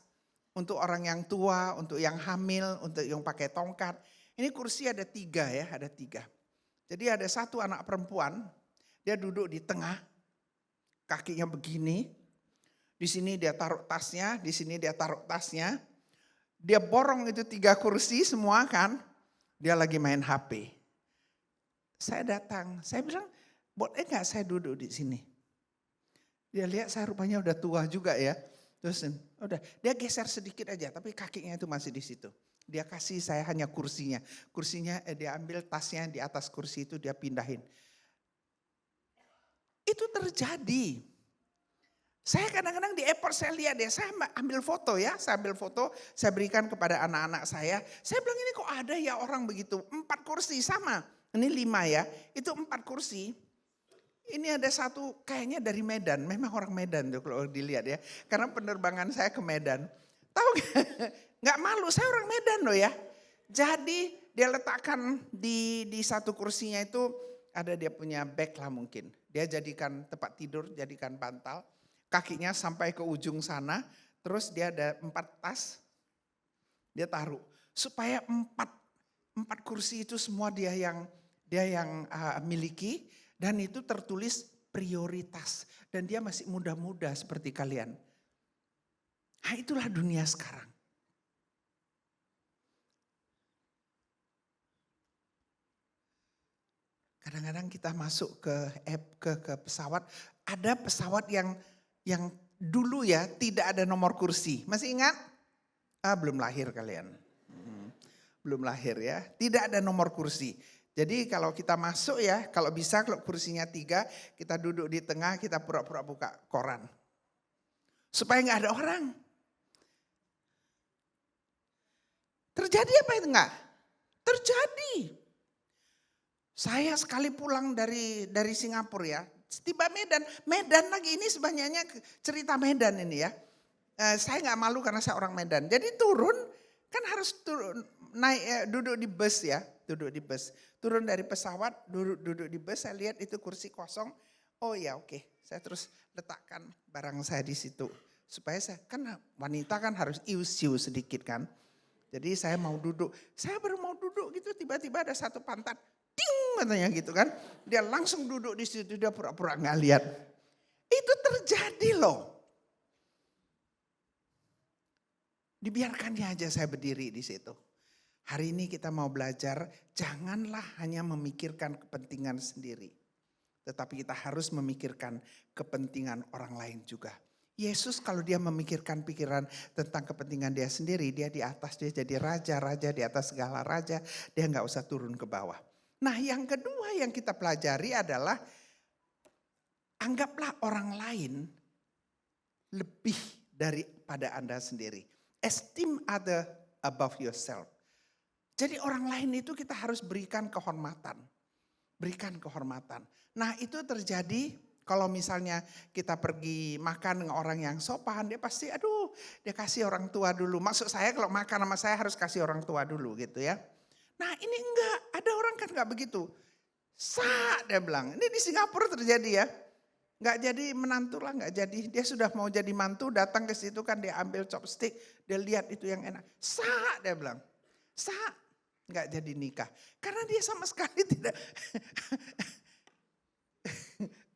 untuk orang yang tua, untuk yang hamil, untuk yang pakai tongkat. Ini kursi ada 3 ya, ada 3. Jadi ada satu anak perempuan, dia duduk di tengah, kakinya begini. Di sini dia taruh tasnya, di sini dia taruh tasnya. Dia borong itu 3 kursi semua kan, dia lagi main HP. Saya datang, saya bilang, boleh gak saya duduk di sini? Dia lihat saya rupanya udah tua juga ya. Terus udah dia geser sedikit aja tapi kakinya itu masih di situ. Dia kasih saya hanya kursinya. Kursinya dia ambil tasnya di atas kursi itu dia pindahin. Itu terjadi. Saya kadang-kadang di airport saya lihat ya, saya ambil foto ya. Saya ambil foto, saya berikan kepada anak-anak saya. Saya bilang ini kok ada ya orang begitu. 4 kursi sama. Ini 5 ya, itu 4 kursi. Ini ada satu kayaknya dari Medan, memang orang Medan tuh kalau dilihat ya. Karena penerbangan saya ke Medan. Tahu nggak malu, saya orang Medan loh ya. Jadi dia letakkan di satu kursinya itu ada dia punya bag lah mungkin. Dia jadikan tempat tidur, jadikan bantal. Kakinya sampai ke ujung sana, terus dia ada 4 tas. Dia taruh supaya 4 kursi itu semua dia yang miliki. Dan itu tertulis prioritas. Dan dia masih muda-muda seperti kalian. Nah itulah dunia sekarang. Kadang-kadang kita masuk ke pesawat. Ada pesawat yang dulu ya tidak ada nomor kursi. Masih ingat? Belum lahir kalian. Belum lahir ya. Tidak ada nomor kursi. Jadi kalau kita masuk ya, kalau bisa kalau kursinya 3, kita duduk di tengah, kita pura-pura buka koran. Supaya gak ada orang. Terjadi apa itu enggak? Terjadi. Saya sekali pulang dari Singapura ya, tiba Medan. Medan lagi ini sebenarnya cerita Medan ini ya. Saya gak malu karena saya orang Medan. Jadi turun, kan harus turun, duduk di bus ya. Duduk di bus. Turun dari pesawat, duduk di bus, saya lihat itu kursi kosong. Oh ya oke, saya terus letakkan barang saya di situ. Supaya saya, kan wanita kan harus iusiu sedikit kan. Jadi saya mau duduk, saya baru mau duduk gitu tiba-tiba ada satu pantat, ting katanya gitu kan. Dia langsung duduk di situ, dia pura-pura nggak lihat. Itu terjadi loh. Dibiarkannya aja saya berdiri di situ. Hari ini kita mau belajar, janganlah hanya memikirkan kepentingan sendiri. Tetapi kita harus memikirkan kepentingan orang lain juga. Yesus kalau dia memikirkan pikiran tentang kepentingan dia sendiri, dia di atas, dia jadi raja-raja di atas segala raja, dia nggak usah turun ke bawah. Nah yang kedua yang kita pelajari adalah, anggaplah orang lain lebih daripada Anda sendiri. Esteem other above yourself. Jadi orang lain itu kita harus berikan kehormatan. Berikan kehormatan. Nah itu terjadi kalau misalnya kita pergi makan dengan orang yang sopan, dia pasti dia kasih orang tua dulu. Maksud saya kalau makan sama saya harus kasih orang tua dulu gitu ya. Nah ini enggak, ada orang kan enggak begitu. Dia bilang, ini di Singapura terjadi ya. Enggak jadi menantu lah, enggak jadi. Dia sudah mau jadi mantu, datang ke situ kan dia ambil chopstick, dia lihat itu yang enak. Dia bilang, enggak jadi nikah. Karena dia sama sekali tidak...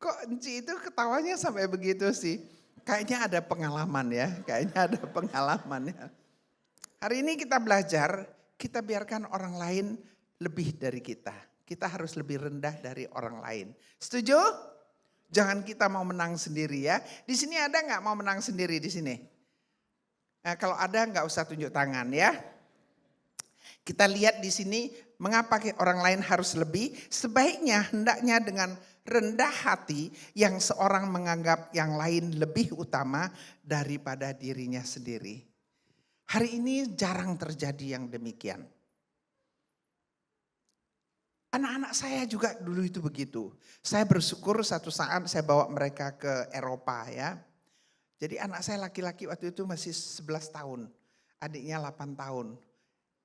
Kok Enci itu ketawanya sampai begitu sih? Kayaknya ada pengalaman ya, Hari ini kita belajar, kita biarkan orang lain lebih dari kita. Kita harus lebih rendah dari orang lain. Setuju? Jangan kita mau menang sendiri ya. Di sini ada nggak mau menang sendiri di sini? Nah, kalau ada nggak usah tunjuk tangan ya. Kita lihat di sini mengapa orang lain harus lebih. Sebaiknya hendaknya dengan rendah hati yang seorang menganggap yang lain lebih utama daripada dirinya sendiri. Hari ini jarang terjadi yang demikian. Anak-anak saya juga dulu itu begitu. Saya bersyukur satu saat saya bawa mereka ke Eropa ya. Jadi anak saya laki-laki waktu itu masih 11 tahun. Adiknya 8 tahun.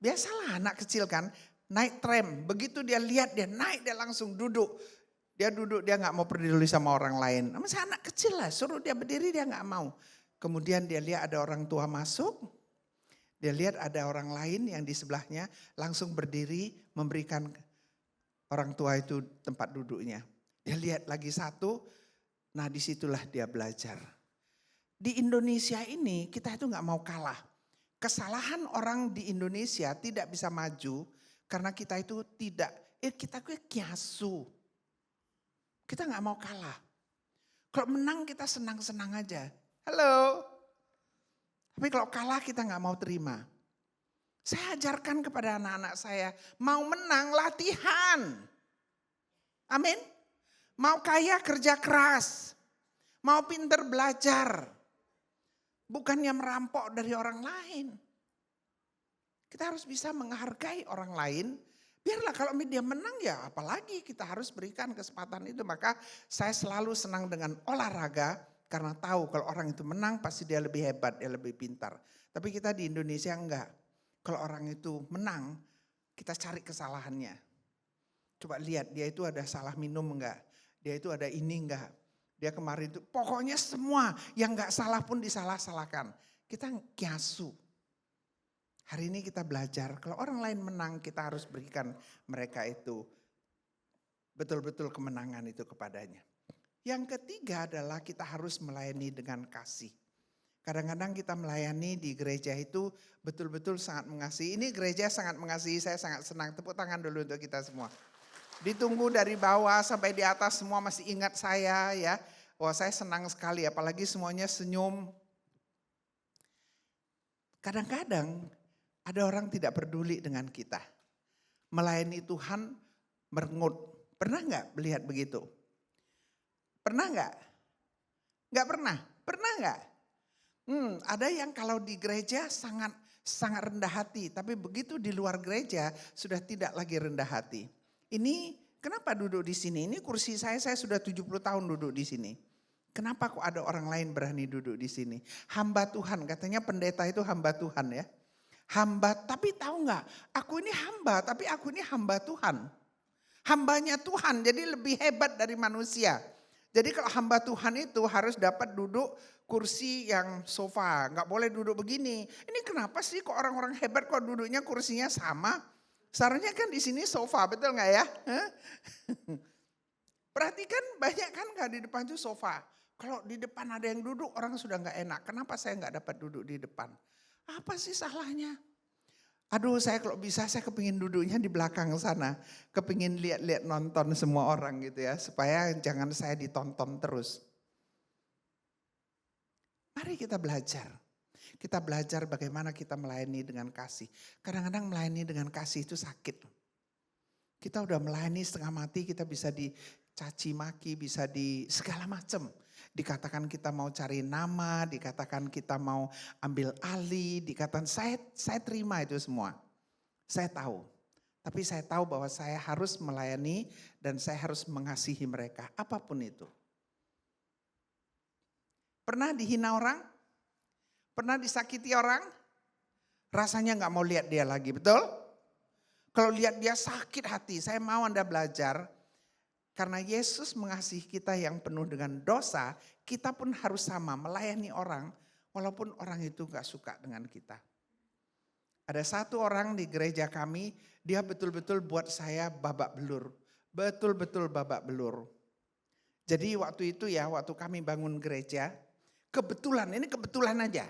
Biasalah anak kecil kan naik tram. Begitu dia lihat dia naik dia langsung duduk. Dia duduk, dia gak mau peduli sama orang lain. Masih anak kecil lah, suruh dia berdiri dia gak mau. Kemudian dia lihat ada orang tua masuk. Dia lihat ada orang lain yang di sebelahnya langsung berdiri memberikan orang tua itu tempat duduknya. Dia lihat lagi satu, nah disitulah dia belajar. Di Indonesia ini kita itu gak mau kalah. Kesalahan orang di Indonesia tidak bisa maju karena kita itu kita kiasu. Kita gak mau kalah. Kalau menang kita senang-senang aja. Halo. Tapi kalau kalah kita gak mau terima. Saya ajarkan kepada anak-anak saya. Mau menang latihan. Amin. Mau kaya kerja keras. Mau pinter belajar. Bukannya merampok dari orang lain. Kita harus bisa menghargai orang lain. Biarlah kalau dia menang ya apalagi kita harus berikan kesempatan itu. Maka saya selalu senang dengan olahraga karena tahu kalau orang itu menang pasti dia lebih hebat, dia lebih pintar. Tapi kita di Indonesia enggak. Kalau orang itu menang kita cari kesalahannya. Coba lihat dia itu ada salah minum enggak, dia itu ada ini enggak. Dia kemarin itu pokoknya semua yang enggak salah pun disalah-salahkan. Kita kiasu. Hari ini kita belajar kalau orang lain menang kita harus berikan mereka itu betul-betul kemenangan itu kepadanya. Yang ketiga adalah kita harus melayani dengan kasih. Kadang-kadang kita melayani di gereja itu betul-betul sangat mengasihi. Ini gereja sangat mengasihi, saya sangat senang. Tepuk tangan dulu untuk kita semua. Ditunggu dari bawah sampai di atas semua masih ingat saya ya. Wah saya senang sekali apalagi semuanya senyum. Kadang-kadang ada orang tidak peduli dengan kita. Melayani Tuhan merengut. Pernah nggak melihat begitu? Pernah nggak? Nggak pernah? Pernah nggak? Ada yang kalau di gereja sangat rendah hati. Tapi begitu di luar gereja sudah tidak lagi rendah hati. Ini kenapa duduk di sini? Ini kursi saya sudah 70 tahun duduk di sini. Kenapa kok ada orang lain berani duduk di sini? Hamba Tuhan, katanya pendeta itu hamba Tuhan ya. Hamba, tapi tahu nggak? Aku ini hamba, tapi aku ini hamba Tuhan. Hambanya Tuhan, jadi lebih hebat dari manusia. Jadi kalau hamba Tuhan itu harus dapat duduk kursi yang sofa, nggak boleh duduk begini. Ini kenapa sih kok orang-orang hebat kok duduknya kursinya sama? Seharusnya kan di sini sofa, betul nggak ya? Hah? Perhatikan banyak kan nggak di depan itu sofa. Kalau di depan ada yang duduk orang sudah nggak enak. Kenapa saya nggak dapat duduk di depan? Apa sih salahnya? Aduh saya kalau bisa saya kepingin duduknya di belakang sana. Kepingin lihat-lihat nonton semua orang gitu ya. Supaya jangan saya ditonton terus. Mari kita belajar. Kita belajar bagaimana kita melayani dengan kasih. Kadang-kadang melayani dengan kasih itu sakit. Kita udah melayani setengah mati, kita bisa dicaci maki, bisa di segala macam. Dikatakan kita mau cari nama, dikatakan kita mau ambil alih, dikatakan saya terima itu semua. Saya tahu. Tapi saya tahu bahwa saya harus melayani dan saya harus mengasihi mereka, apapun itu. Pernah dihina orang? Pernah disakiti orang? Rasanya gak mau lihat dia lagi, betul? Kalau lihat dia sakit hati, saya mau Anda belajar. Karena Yesus mengasihi kita yang penuh dengan dosa, kita pun harus sama melayani orang walaupun orang itu gak suka dengan kita. Ada satu orang di gereja kami, dia betul-betul buat saya babak belur. Betul-betul babak belur. Jadi waktu itu ya, waktu kami bangun gereja, kebetulan, ini kebetulan aja.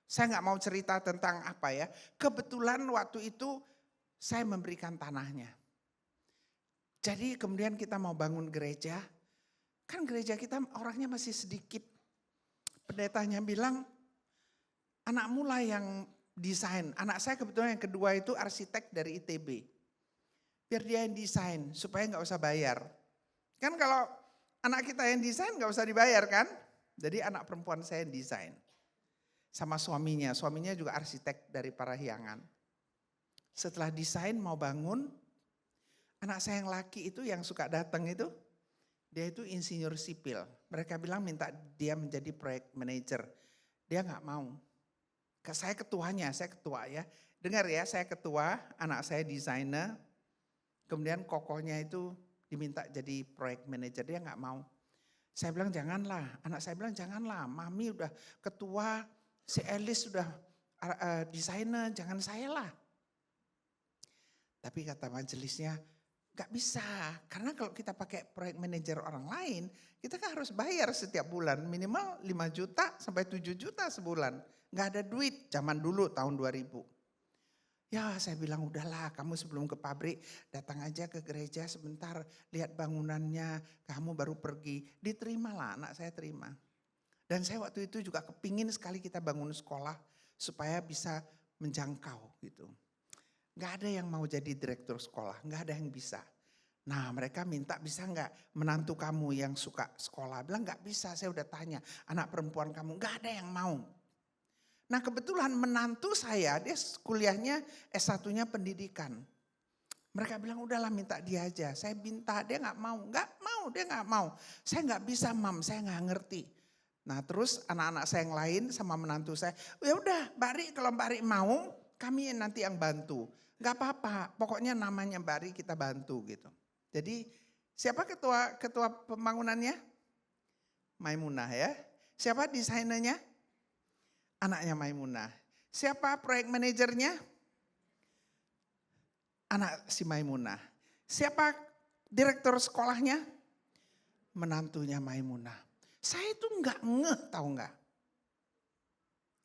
Saya gak mau cerita tentang apa ya. Kebetulan waktu itu saya memberikan tanahnya. Jadi kemudian kita mau bangun gereja, kan gereja kita orangnya masih sedikit. Pendetanya bilang, anakmu lah yang desain. Anak saya kebetulan yang kedua itu arsitek dari ITB. Biar dia yang desain, supaya gak usah bayar. Kan kalau anak kita yang desain gak usah dibayar kan. Jadi anak perempuan saya yang desain. Sama suaminya juga arsitek dari Parahyangan. Setelah desain mau bangun, anak saya yang laki itu yang suka datang itu, dia itu insinyur sipil. Mereka bilang minta dia menjadi proyek manager. Dia gak mau. Saya ketuanya, saya ketua ya. Dengar ya, saya ketua, anak saya desainer. Kemudian kokohnya itu diminta jadi proyek manager, dia gak mau. Saya bilang janganlah, anak saya bilang janganlah. Mami udah ketua, si Elis sudah desainer, jangan saya lah. Tapi kata majelisnya, gak bisa. Karena kalau kita pakai proyek manajer orang lain, kita kan harus bayar setiap bulan. Minimal 5 juta sampai 7 juta sebulan. Gak ada duit zaman dulu tahun 2000. Ya saya bilang udahlah kamu sebelum ke pabrik datang aja ke gereja sebentar. Lihat bangunannya, kamu baru pergi. Diterimalah, anak saya terima. Dan saya waktu itu juga kepingin sekali kita bangun sekolah supaya bisa menjangkau gitu. Gak ada yang mau jadi direktur sekolah, gak ada yang bisa. Nah mereka minta bisa gak menantu kamu yang suka sekolah. Bilang gak bisa, saya udah tanya anak perempuan kamu, gak ada yang mau. Nah kebetulan menantu saya, dia kuliahnya S1-nya pendidikan. Mereka bilang udahlah minta dia aja, saya minta dia gak mau, dia gak mau. Saya gak bisa mam, saya gak ngerti. Nah terus anak-anak saya yang lain sama menantu saya, ya udah Mbak Ri kalau Mbak Ri mau kami nanti yang bantu. Gak apa-apa, pokoknya namanya Mbak Ri kita bantu gitu. Jadi siapa ketua pembangunannya? Maimunah ya. Siapa desainernya? Anaknya Maimunah. Siapa proyek manajernya? Anak si Maimunah. Siapa direktur sekolahnya? Menantunya Maimunah. Saya itu gak ngeh tahu gak.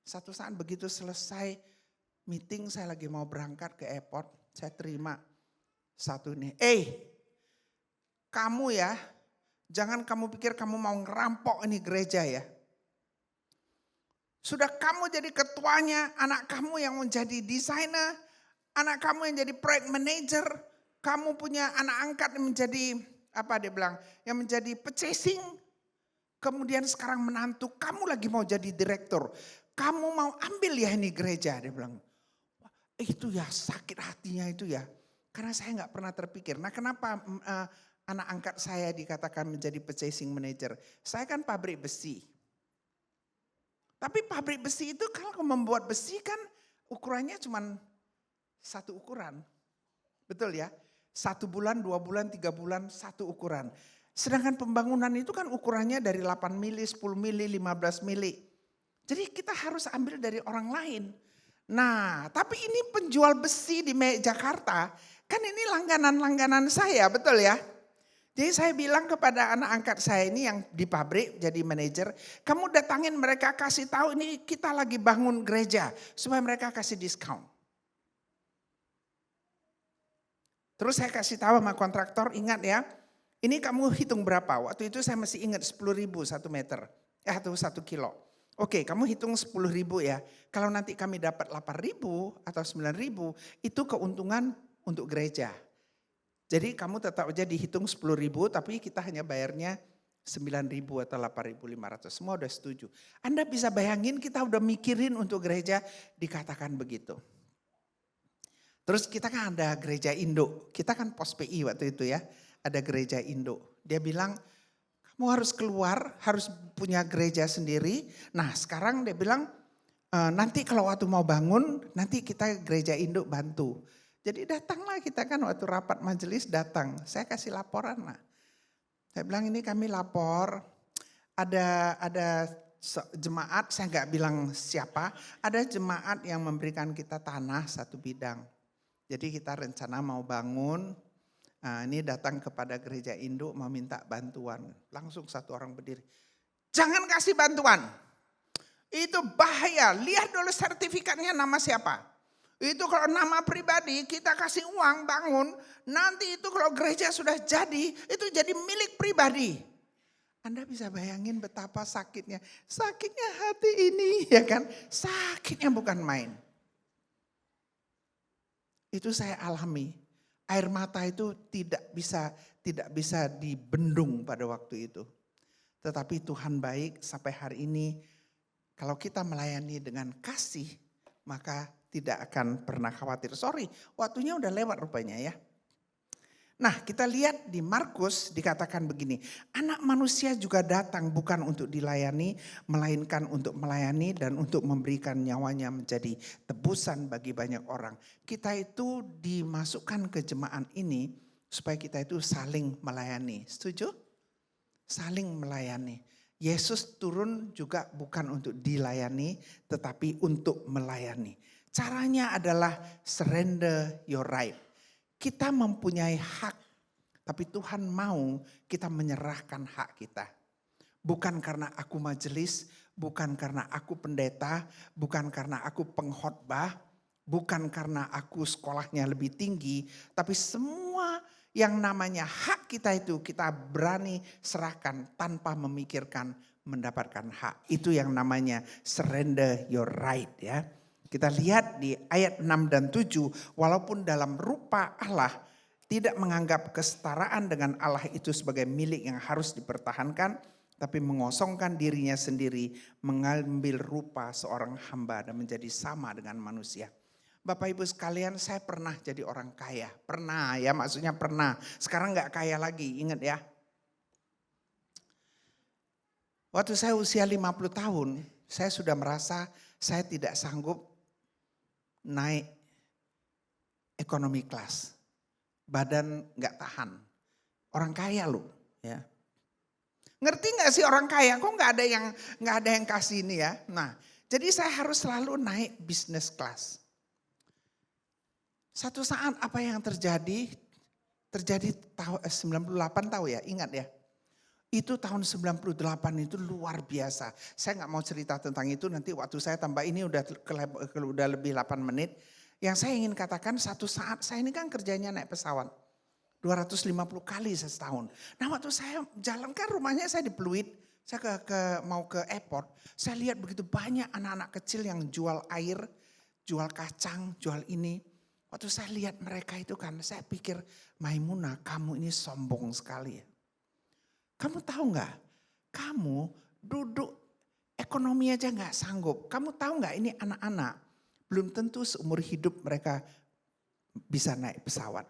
Satu saat begitu selesai meeting saya lagi mau berangkat ke airport. Saya terima satu ini. Kamu ya jangan kamu pikir kamu mau ngerampok ini gereja ya. Sudah kamu jadi ketuanya, anak kamu yang menjadi desainer, anak kamu yang jadi project manager, kamu punya anak angkat yang menjadi, apa dia bilang, yang menjadi purchasing, kemudian sekarang menantu, kamu lagi mau jadi direktur, kamu mau ambil ya ini gereja, dia bilang. Itu ya sakit hatinya itu ya, karena saya gak pernah terpikir. Nah kenapa anak angkat saya dikatakan menjadi purchasing manager? Saya kan pabrik besi. Tapi pabrik besi itu kalau membuat besi kan ukurannya cuma satu ukuran. Betul ya? 1 bulan, 2 bulan, 3 bulan, satu ukuran. Sedangkan pembangunan itu kan ukurannya dari 8 mili, 10 mili, 15 mili. Jadi kita harus ambil dari orang lain. Nah, tapi ini penjual besi di Jakarta, kan ini langganan-langganan saya, betul ya? Jadi saya bilang kepada anak angkat saya ini yang di pabrik jadi manajer, kamu datangin mereka kasih tahu ini kita lagi bangun gereja supaya mereka kasih diskon. Terus saya kasih tahu sama kontraktor, ingat ya, ini kamu hitung berapa? Waktu itu saya masih ingat 10.000 1 meter, atau 1 kilo. Oke, kamu hitung 10.000 ya. Kalau nanti kami dapat 8.000 atau 9.000, itu keuntungan untuk gereja. Jadi kamu tetap aja dihitung 10.000, tapi kita hanya bayarnya 9.000 atau 8.500. Semua udah setuju. Anda bisa bayangin kita udah mikirin untuk gereja dikatakan begitu. Terus kita kan ada gereja Indo, kita kan pos PI waktu itu ya, ada gereja Indo. Dia bilang, kamu harus keluar, harus punya gereja sendiri. Nah sekarang dia bilang, nanti kalau waktu mau bangun, nanti kita gereja Indo bantu. Jadi datanglah kita kan waktu rapat majelis datang, saya kasih laporan lah. Saya bilang ini kami lapor, ada jemaat, saya nggak bilang siapa, ada jemaat yang memberikan kita tanah satu bidang. Jadi kita rencana mau bangun, ini datang kepada gereja Indo mau minta bantuan. Langsung satu orang berdiri, jangan kasih bantuan, itu bahaya, lihat dulu sertifikatnya nama siapa. Itu kalau nama pribadi kita kasih uang bangun, nanti itu kalau gereja sudah jadi, itu jadi milik pribadi. Anda bisa bayangin betapa sakitnya hati ini ya kan, sakitnya bukan main. Itu saya alami. Air mata itu tidak bisa dibendung pada waktu itu. Tetapi Tuhan baik sampai hari ini. Kalau kita melayani dengan kasih, maka tidak akan pernah khawatir. Sorry, waktunya udah lewat rupanya ya. Nah kita lihat di Markus dikatakan begini, anak manusia juga datang bukan untuk dilayani, melainkan untuk melayani dan untuk memberikan nyawanya menjadi tebusan bagi banyak orang. Kita itu dimasukkan ke jemaat ini supaya kita itu saling melayani. Setuju? Saling melayani. Yesus turun juga bukan untuk dilayani tetapi untuk melayani. Caranya adalah surrender your right. Kita mempunyai hak, tapi Tuhan mau kita menyerahkan hak kita. Bukan karena aku majelis, bukan karena aku pendeta, bukan karena aku pengkhotbah, bukan karena aku sekolahnya lebih tinggi, tapi semua yang namanya hak kita itu kita berani serahkan tanpa memikirkan mendapatkan hak. Itu yang namanya surrender your right ya. Kita lihat di ayat 6 dan 7, walaupun dalam rupa Allah tidak menganggap kesetaraan dengan Allah itu sebagai milik yang harus dipertahankan, tapi mengosongkan dirinya sendiri, mengambil rupa seorang hamba dan menjadi sama dengan manusia. Bapak Ibu sekalian, saya pernah jadi orang kaya. Pernah ya, maksudnya pernah. Sekarang gak kaya lagi, ingat ya. Waktu saya usia 50 tahun, saya sudah merasa saya tidak sanggup naik ekonomi kelas. Badan gak tahan. Orang kaya loh ya. Ngerti gak sih orang kaya? Kok gak ada yang kasih ini ya. Nah jadi saya harus selalu naik business class. Satu saat apa yang terjadi tahun 98 tahu ya, ingat ya. Itu tahun 98 itu luar biasa. Saya gak mau cerita tentang itu, nanti waktu saya tambah ini udah lebih 8 menit. Yang saya ingin katakan satu saat, saya ini kan kerjanya naik pesawat. 250 kali setahun. Nah waktu saya jalan kan rumahnya saya di Pluit, saya mau ke airport. Saya lihat begitu banyak anak-anak kecil yang jual air, jual kacang, jual ini. Waktu saya lihat mereka itu kan, saya pikir Maimunah kamu ini sombong sekali ya. Kamu tahu nggak? Kamu duduk ekonomi aja nggak sanggup. Kamu tahu nggak ini anak-anak belum tentu seumur hidup mereka bisa naik pesawat.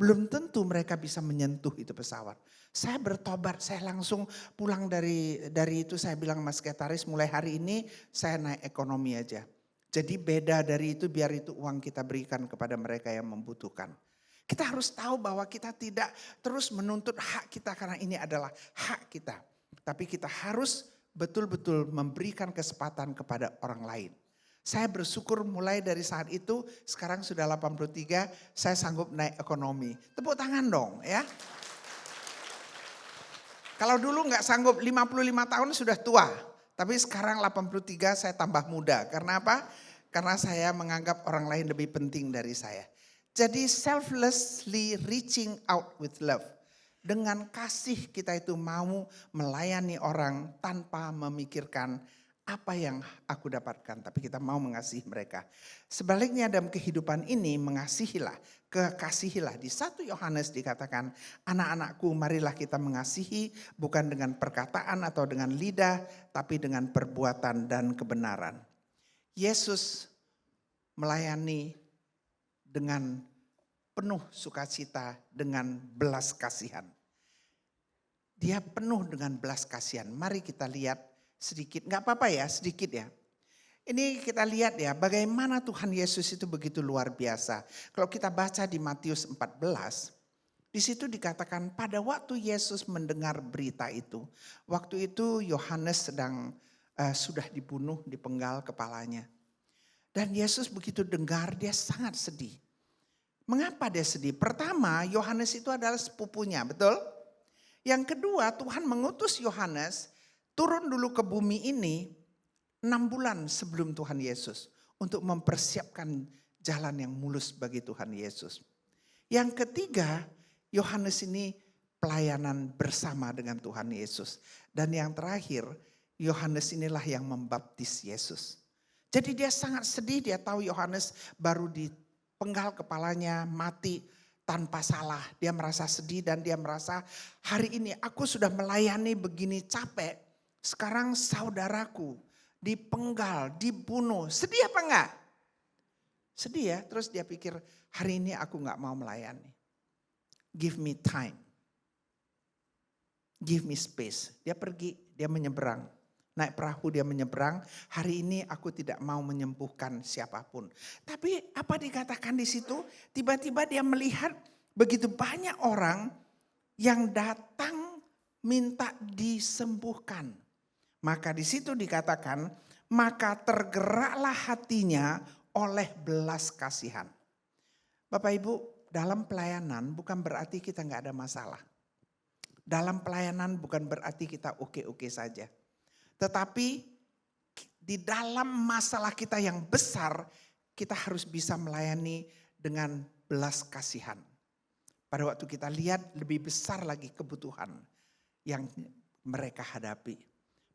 Belum tentu mereka bisa menyentuh itu pesawat. Saya bertobat, saya langsung pulang dari itu saya bilang Mas Sekretaris mulai hari ini saya naik ekonomi aja. Jadi beda dari itu biar itu uang kita berikan kepada mereka yang membutuhkan. Kita harus tahu bahwa kita tidak terus menuntut hak kita karena ini adalah hak kita. Tapi kita harus betul-betul memberikan kesempatan kepada orang lain. Saya bersyukur mulai dari saat itu, sekarang sudah 83, saya sanggup naik ekonomi. Tepuk tangan dong ya. Kalau dulu nggak sanggup 55 tahun sudah tua. Tapi sekarang 83 saya tambah muda. Karena apa? Karena saya menganggap orang lain lebih penting dari saya. Jadi selflessly reaching out with love. Dengan kasih kita itu mau melayani orang tanpa memikirkan apa yang aku dapatkan. Tapi kita mau mengasihi mereka. Sebaliknya dalam kehidupan ini mengasihilah, kekasihilah. Di 1 Yohanes dikatakan, anak-anakku marilah kita mengasihi bukan dengan perkataan atau dengan lidah, tapi dengan perbuatan dan kebenaran. Yesus melayani dengan penuh sukacita, dengan belas kasihan. Dia penuh dengan belas kasihan. Mari kita lihat sedikit, nggak apa-apa ya, sedikit ya. Ini kita lihat ya, bagaimana Tuhan Yesus itu begitu luar biasa. Kalau kita baca di Matius 14, di situ dikatakan pada waktu Yesus mendengar berita itu, waktu itu Yohanes sudah dibunuh, dipenggal kepalanya. Dan Yesus begitu dengar, dia sangat sedih. Mengapa dia sedih? Pertama, Yohanes itu adalah sepupunya, betul? Yang kedua, Tuhan mengutus Yohanes turun dulu ke bumi ini 6 bulan sebelum Tuhan Yesus. Untuk mempersiapkan jalan yang mulus bagi Tuhan Yesus. Yang ketiga, Yohanes ini pelayanan bersama dengan Tuhan Yesus. Dan yang terakhir, Yohanes inilah yang membaptis Yesus. Jadi dia sangat sedih, dia tahu Yohanes baru dipenggal kepalanya, mati tanpa salah. Dia merasa sedih dan dia merasa hari ini aku sudah melayani begini capek. Sekarang saudaraku dipenggal, dibunuh. Sedih apa enggak? Sedih ya, terus dia pikir hari ini aku enggak mau melayani. Give me time. Give me space. Dia pergi, dia menyeberang. Naik perahu dia menyeberang, hari ini aku tidak mau menyembuhkan siapapun. Tapi apa dikatakan di situ? Tiba-tiba dia melihat begitu banyak orang yang datang minta disembuhkan. Maka di situ dikatakan, maka tergeraklah hatinya oleh belas kasihan. Bapak Ibu, dalam pelayanan bukan berarti kita nggak ada masalah. Dalam pelayanan bukan berarti kita oke-oke saja. Tetapi di dalam masalah kita yang besar, kita harus bisa melayani dengan belas kasihan. Pada waktu kita lihat lebih besar lagi kebutuhan yang mereka hadapi.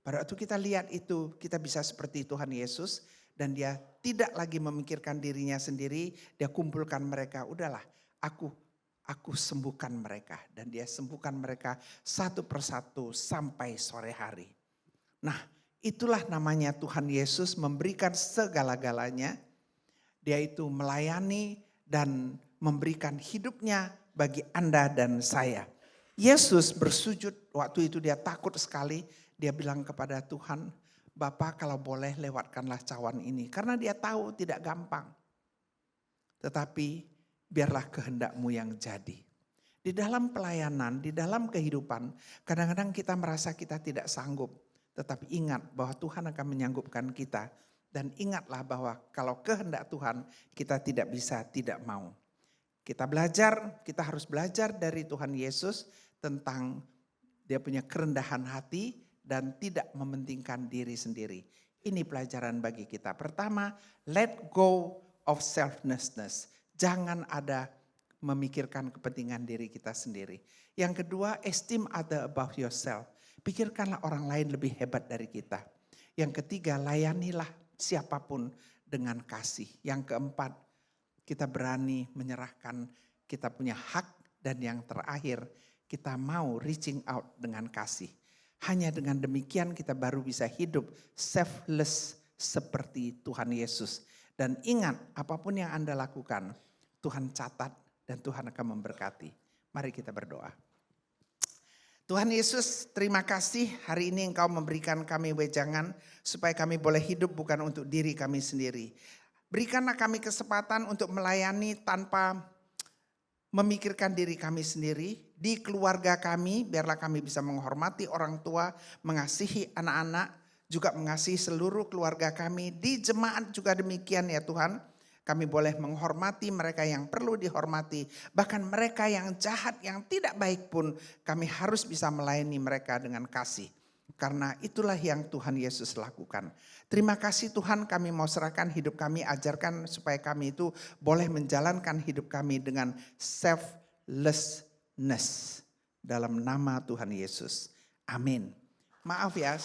Pada waktu kita lihat itu, kita bisa seperti Tuhan Yesus dan dia tidak lagi memikirkan dirinya sendiri, dia kumpulkan mereka, udahlah aku sembuhkan mereka. Dan dia sembuhkan mereka satu persatu sampai sore hari. Nah, itulah namanya Tuhan Yesus memberikan segala-galanya. Dia itu melayani dan memberikan hidupnya bagi Anda dan saya. Yesus bersujud, waktu itu dia takut sekali. Dia bilang kepada Tuhan, Bapa kalau boleh lewatkanlah cawan ini. Karena dia tahu tidak gampang. Tetapi biarlah kehendak-Mu yang jadi. Di dalam pelayanan, di dalam kehidupan, kadang-kadang kita merasa kita tidak sanggup. Tetapi ingat bahwa Tuhan akan menyanggupkan kita. Dan ingatlah bahwa kalau kehendak Tuhan kita tidak bisa tidak mau. Kita harus belajar dari Tuhan Yesus tentang dia punya kerendahan hati dan tidak mementingkan diri sendiri. Ini pelajaran bagi kita. Pertama, let go of selflessness. Jangan ada memikirkan kepentingan diri kita sendiri. Yang kedua, esteem other above yourself. Pikirkanlah orang lain lebih hebat dari kita. Yang ketiga, layanilah siapapun dengan kasih. Yang keempat, kita berani menyerahkan kita punya hak. Dan yang terakhir, kita mau reaching out dengan kasih. Hanya dengan demikian kita baru bisa hidup selfless seperti Tuhan Yesus. Dan ingat, apapun yang Anda lakukan, Tuhan catat dan Tuhan akan memberkati. Mari kita berdoa. Tuhan Yesus, terima kasih hari ini Engkau memberikan kami wejangan supaya kami boleh hidup bukan untuk diri kami sendiri. Berikanlah kami kesempatan untuk melayani tanpa memikirkan diri kami sendiri. Di keluarga kami, biarlah kami bisa menghormati orang tua, mengasihi anak-anak, juga mengasihi seluruh keluarga kami. Di jemaat juga demikian ya Tuhan. Kami boleh menghormati mereka yang perlu dihormati. Bahkan mereka yang jahat, yang tidak baik pun kami harus bisa melayani mereka dengan kasih. Karena itulah yang Tuhan Yesus lakukan. Terima kasih Tuhan, kami mau serahkan hidup kami, ajarkan supaya kami itu boleh menjalankan hidup kami dengan selflessness. Dalam nama Tuhan Yesus. Amin. Maaf ya.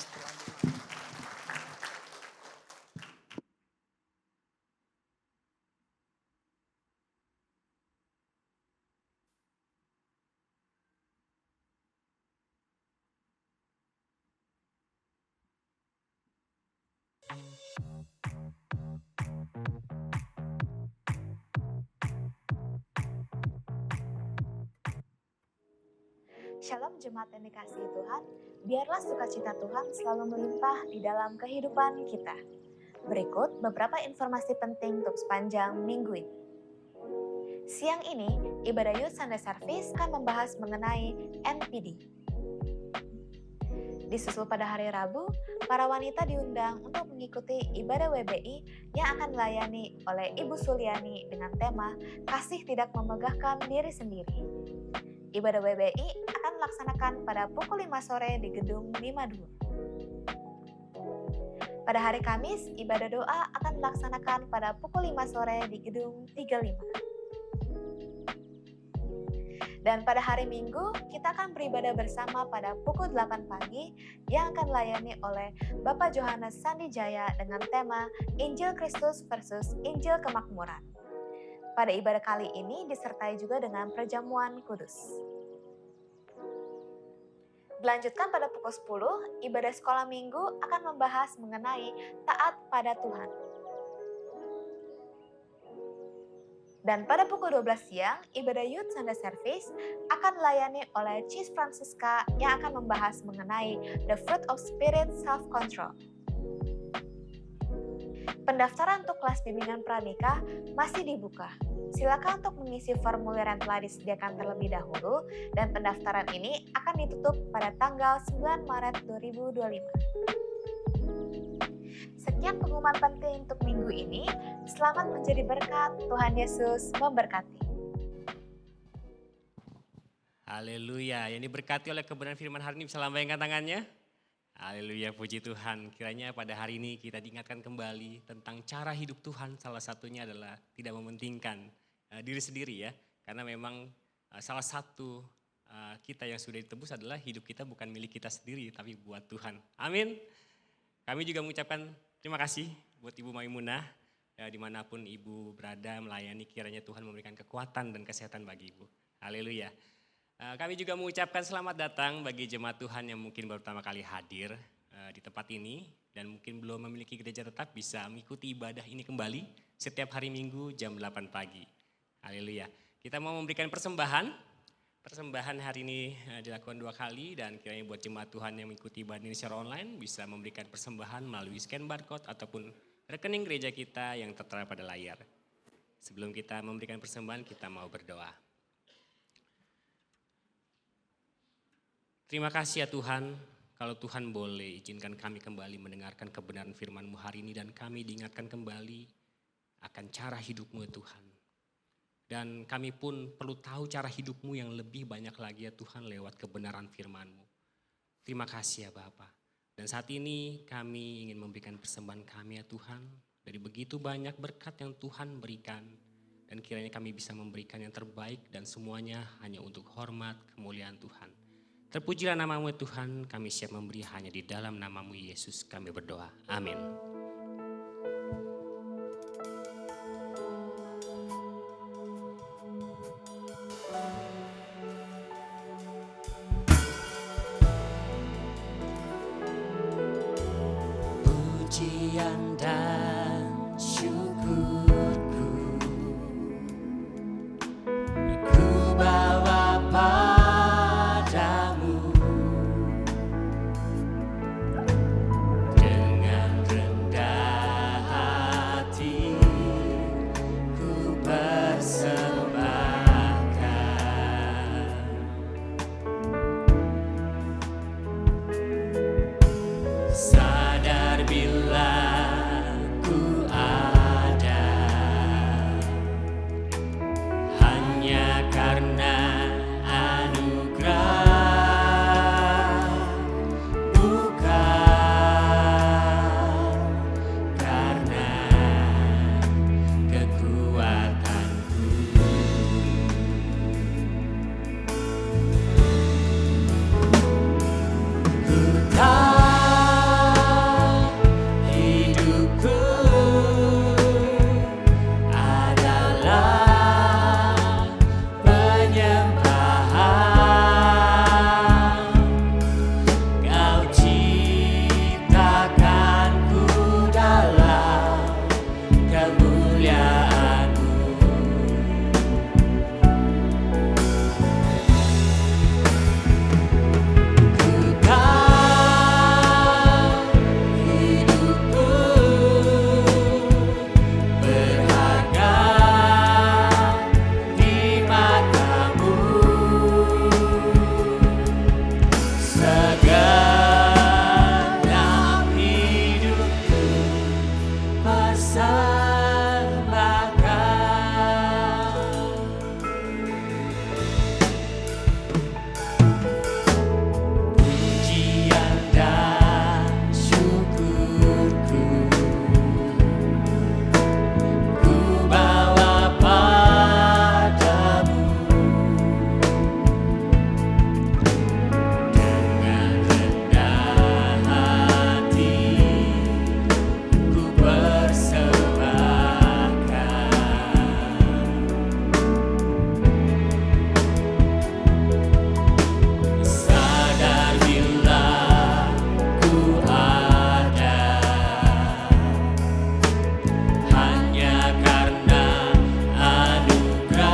Shalom jemaat yang dikasihi Tuhan, biarlah sukacita Tuhan selalu melimpah di dalam kehidupan kita. Berikut beberapa informasi penting untuk sepanjang minggu ini. Siang ini, ibadah Youth Sunday Service akan membahas mengenai NPD. Disusul pada hari Rabu, para wanita diundang untuk mengikuti ibadah WBI yang akan dilayani oleh Ibu Suliani dengan tema Kasih Tidak Memegahkan Diri Sendiri. Ibadah WBI akan dilaksanakan pada pukul 5 sore di gedung 52. Pada hari Kamis, ibadah doa akan dilaksanakan pada pukul 5 sore di gedung 35. Dan pada hari Minggu, kita akan beribadah bersama pada pukul 8 pagi yang akan dilayani oleh Bapak Johannes Sandijaya dengan tema Injil Kristus versus Injil Kemakmuran. Pada ibadah kali ini disertai juga dengan perjamuan kudus. Dilanjutkan pada pukul 10, ibadah sekolah minggu akan membahas mengenai taat pada Tuhan. Dan pada pukul 12 siang, ibadah Youth Sunday Service akan dilayani oleh Cis Francisca yang akan membahas mengenai The Fruit of Spirit Self-Control. Pendaftaran untuk kelas bimbingan pranikah masih dibuka. Silakan untuk mengisi formulir yang telah disediakan terlebih dahulu dan pendaftaran ini akan ditutup pada tanggal 9 Maret 2025. Sekian pengumuman penting untuk minggu ini. Selamat menjadi berkat. Tuhan Yesus memberkati. Haleluya, yang diberkati oleh kebenaran firman hari ini bisa lambaikan tangannya. Haleluya, puji Tuhan. Kiranya pada hari ini kita diingatkan kembali tentang cara hidup Tuhan. Salah satunya adalah tidak mementingkan diri sendiri ya. Karena memang salah satu kita yang sudah ditebus adalah hidup kita bukan milik kita sendiri tapi buat Tuhan. Amin. Kami juga mengucapkan terima kasih buat Ibu Maimunah. Dimanapun Ibu berada melayani, kiranya Tuhan memberikan kekuatan dan kesehatan bagi Ibu. Haleluya. Kami juga mengucapkan selamat datang bagi jemaat Tuhan yang mungkin baru pertama kali hadir di tempat ini dan mungkin belum memiliki gereja tetap, bisa mengikuti ibadah ini kembali setiap hari Minggu jam 8 pagi. Haleluya. Kita mau memberikan persembahan. Persembahan hari ini dilakukan 2 kali dan kiranya buat jemaat Tuhan yang mengikuti ibadah ini secara online bisa memberikan persembahan melalui scan barcode ataupun rekening gereja kita yang tertera pada layar. Sebelum kita memberikan persembahan, kita mau berdoa. Terima kasih ya Tuhan, kalau Tuhan boleh izinkan kami kembali mendengarkan kebenaran firman-Mu hari ini dan kami diingatkan kembali akan cara hidup-Mu ya Tuhan. Dan kami pun perlu tahu cara hidup-Mu yang lebih banyak lagi ya Tuhan lewat kebenaran firman-Mu. Terima kasih ya Bapa. Dan saat ini kami ingin memberikan persembahan kami ya Tuhan. Dari begitu banyak berkat yang Tuhan berikan. Dan kiranya kami bisa memberikan yang terbaik dan semuanya hanya untuk hormat kemuliaan Tuhan. Terpujilah nama-Mu Tuhan, kami siap memberi hanya di dalam nama-Mu Yesus kami berdoa. Amin. Pujian dan syukurku ku bawa padamu dengan rendah hati ku persembahkan Pujian dan syukurku ku bawa padamu dengan rendah hati ku persembahkan. Sadar bila ku ada hanya karena anugerah,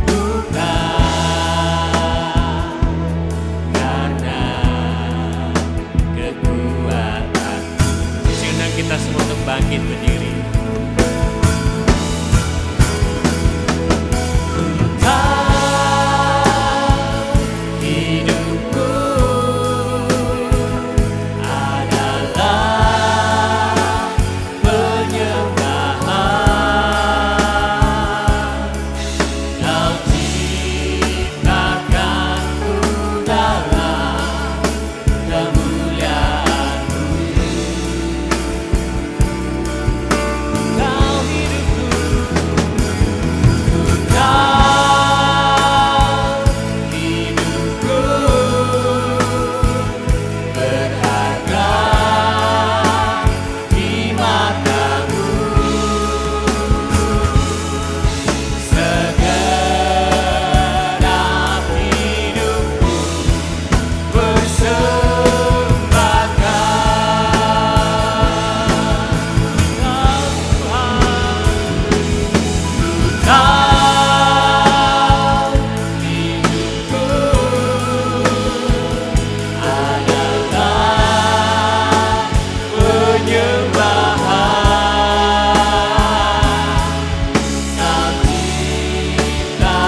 bukan karena kekuatan. Senang kita semua untuk bangkit berdiri. Hidupku adalah penyembahan. Kau ciptakanku dalam kemuliaan-Mu. Kau hidupku, hidupku berharga di mata-Mu. Segenap hidupku persembahkan. Kau Tuhan, hidupku adalah penyembahan. Kau ciptakanku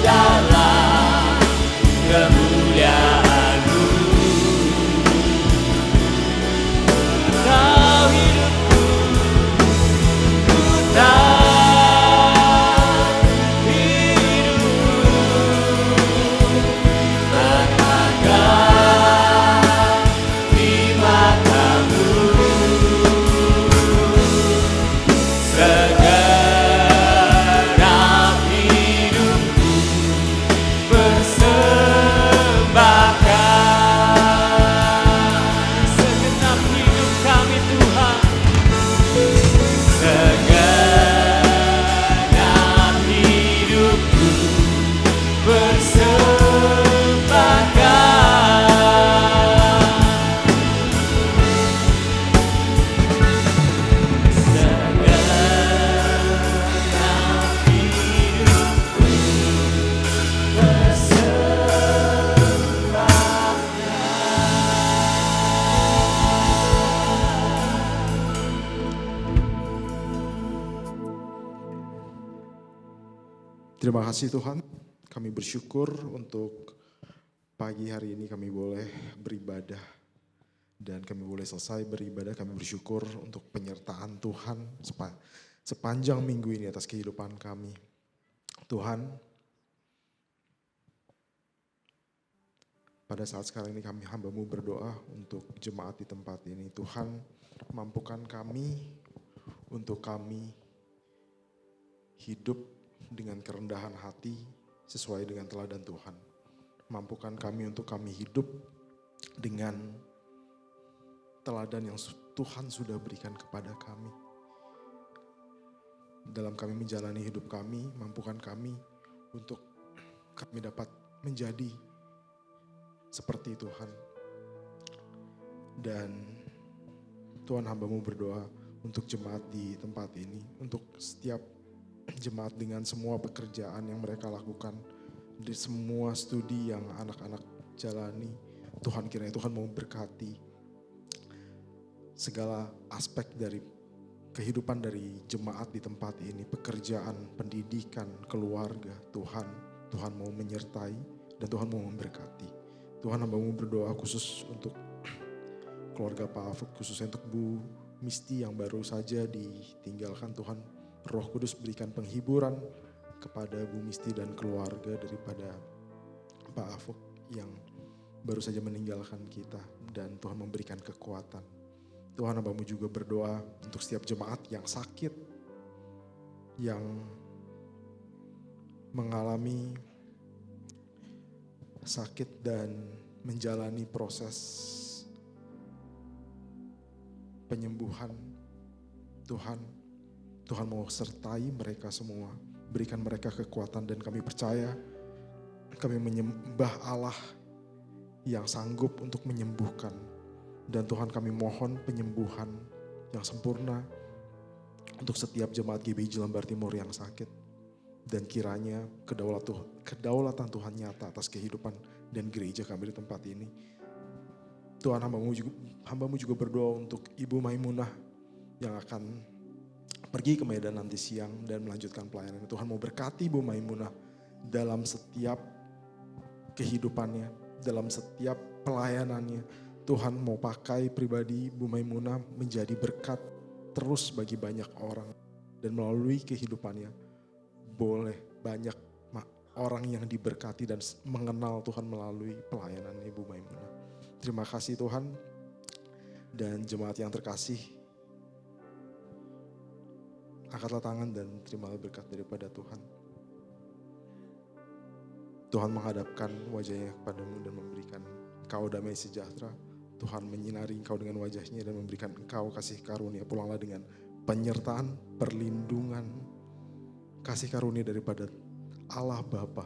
dalam kemuliaan-Mu. Kau hidupku, Tuhan, hidupku berharga di mata-Mu. Segenap hidupku persembahkan. Segenap hidup kami Tuhan, segenap hidupku persembahkan. Segenap hidupku Terima kasih Tuhan, kami bersyukur untuk pagi hari ini kami boleh beribadah dan kami boleh selesai beribadah. Kami bersyukur untuk penyertaan Tuhan sepanjang minggu ini atas kehidupan kami. Tuhan, pada saat sekarang ini kami hamba-Mu berdoa untuk jemaat di tempat ini. Tuhan, mampukan kami untuk kami hidup dengan kerendahan hati sesuai dengan teladan Tuhan. Mampukan kami untuk kami hidup dengan teladan yang Tuhan sudah berikan kepada kami. Dalam kami menjalani hidup kami, mampukan kami untuk kami dapat menjadi seperti Tuhan. Dan Tuhan, hamba-Mu berdoa untuk jemaat di tempat ini, untuk setiap jemaat dengan semua pekerjaan yang mereka lakukan, di semua studi yang anak-anak jalani. Tuhan, kiranya Tuhan mau berkati segala aspek dari kehidupan dari jemaat di tempat ini, pekerjaan, pendidikan, keluarga. Tuhan mau menyertai dan Tuhan mau memberkati. Tuhan, hamba-Mu berdoa khusus untuk keluarga Pak Afuk, khususnya untuk Bu Misti yang baru saja ditinggalkan. Tuhan, Roh Kudus berikan penghiburan kepada Bu Misti dan keluarga daripada Pak Afuk yang baru saja meninggalkan kita, dan Tuhan memberikan kekuatan. Tuhan, Hamba-Mu juga berdoa untuk setiap jemaat yang sakit, yang mengalami sakit dan menjalani proses penyembuhan. Tuhan mau sertai mereka semua, berikan mereka kekuatan, dan kami percaya kami menyembah Allah yang sanggup untuk menyembuhkan. Dan Tuhan, kami mohon penyembuhan yang sempurna untuk setiap jemaat GBI Jelambar Timur yang sakit. Dan kiranya kedaulatan Tuhan nyata atas kehidupan dan gereja kami di tempat ini. Tuhan, Hamba-Mu juga berdoa untuk Ibu Maimunah yang akan pergi ke Medan nanti siang dan melanjutkan pelayanan. Tuhan mau berkati Ibu Maimunah dalam setiap kehidupannya, dalam setiap pelayanannya. Tuhan mau pakai pribadi Ibu Maimunah menjadi berkat terus bagi banyak orang. Dan melalui kehidupannya boleh banyak orang yang diberkati dan mengenal Tuhan melalui pelayanan Ibu Maimunah. Terima kasih Tuhan. Dan jemaat yang terkasih, angkatlah tangan dan terimalah berkat daripada Tuhan. Tuhan menghadapkan wajahnya kepadamu dan memberikan engkau damai sejahtera. Tuhan menyinari engkau dengan wajahnya dan memberikan engkau kasih karunia. Pulanglah dengan penyertaan, perlindungan, kasih karunia daripada Allah Bapa,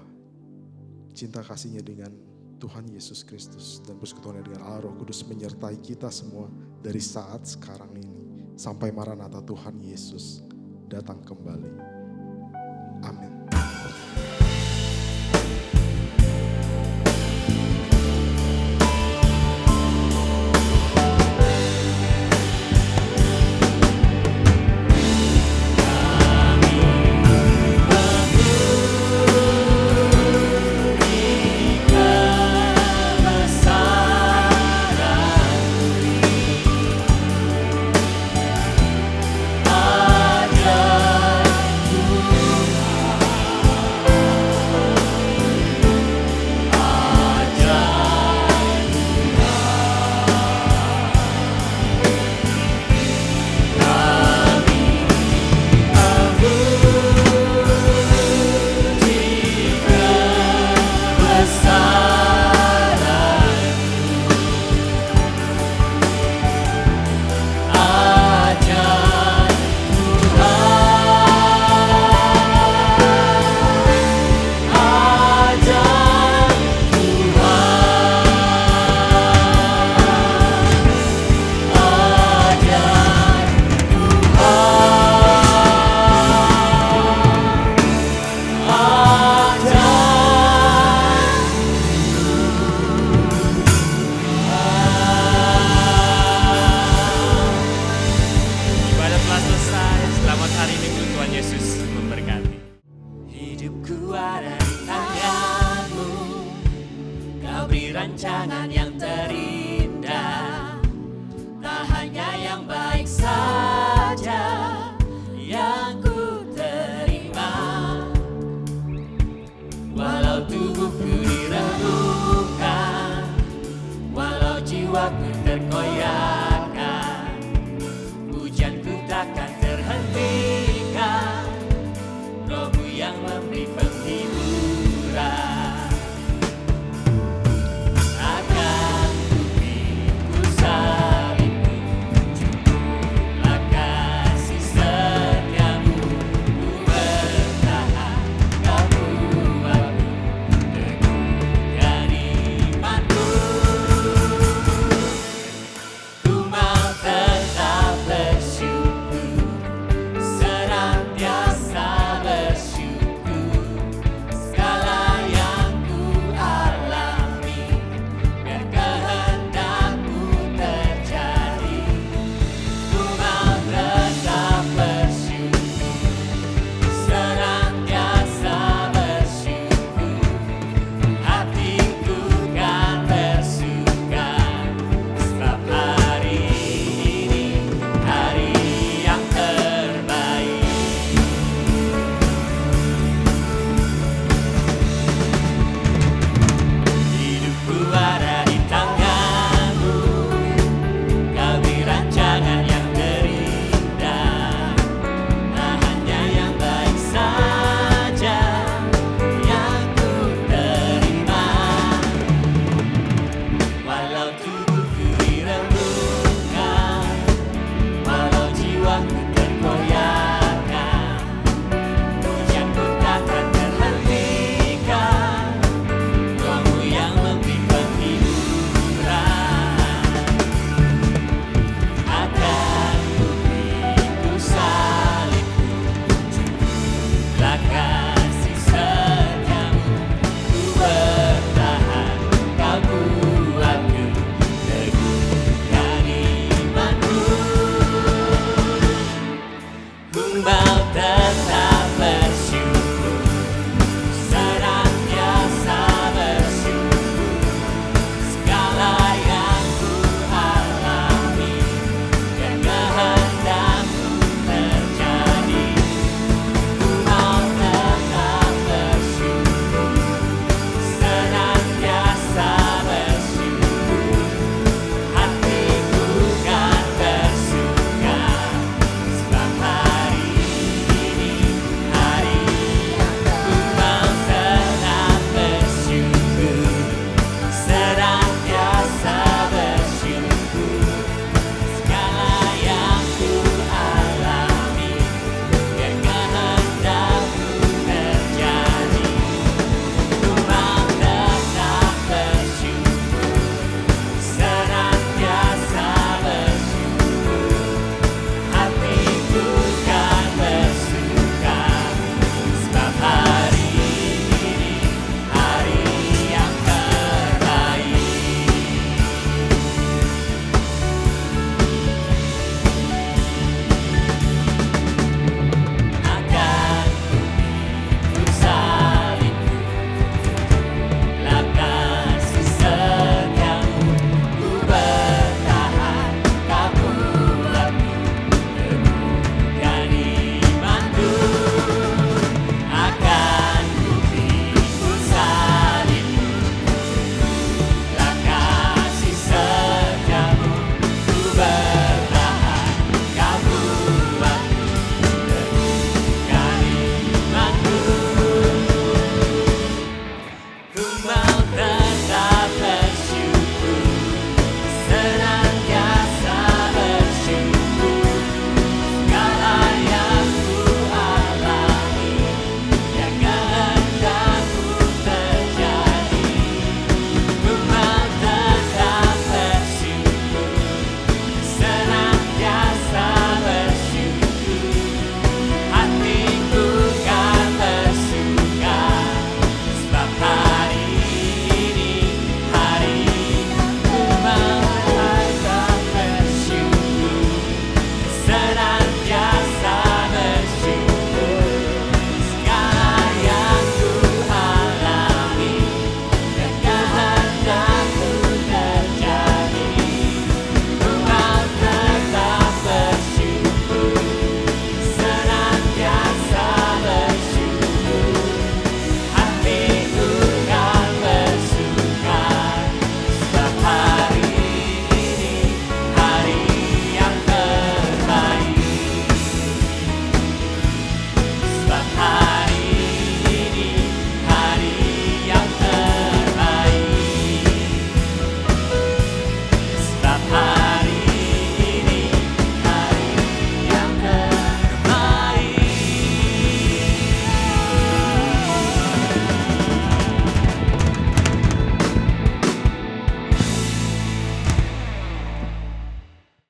cinta kasihnya dengan Tuhan Yesus Kristus, dan persekutuannya dengan Allah Roh Kudus menyertai kita semua dari saat sekarang ini sampai Maranatha Tuhan Yesus datang kembali. Amin.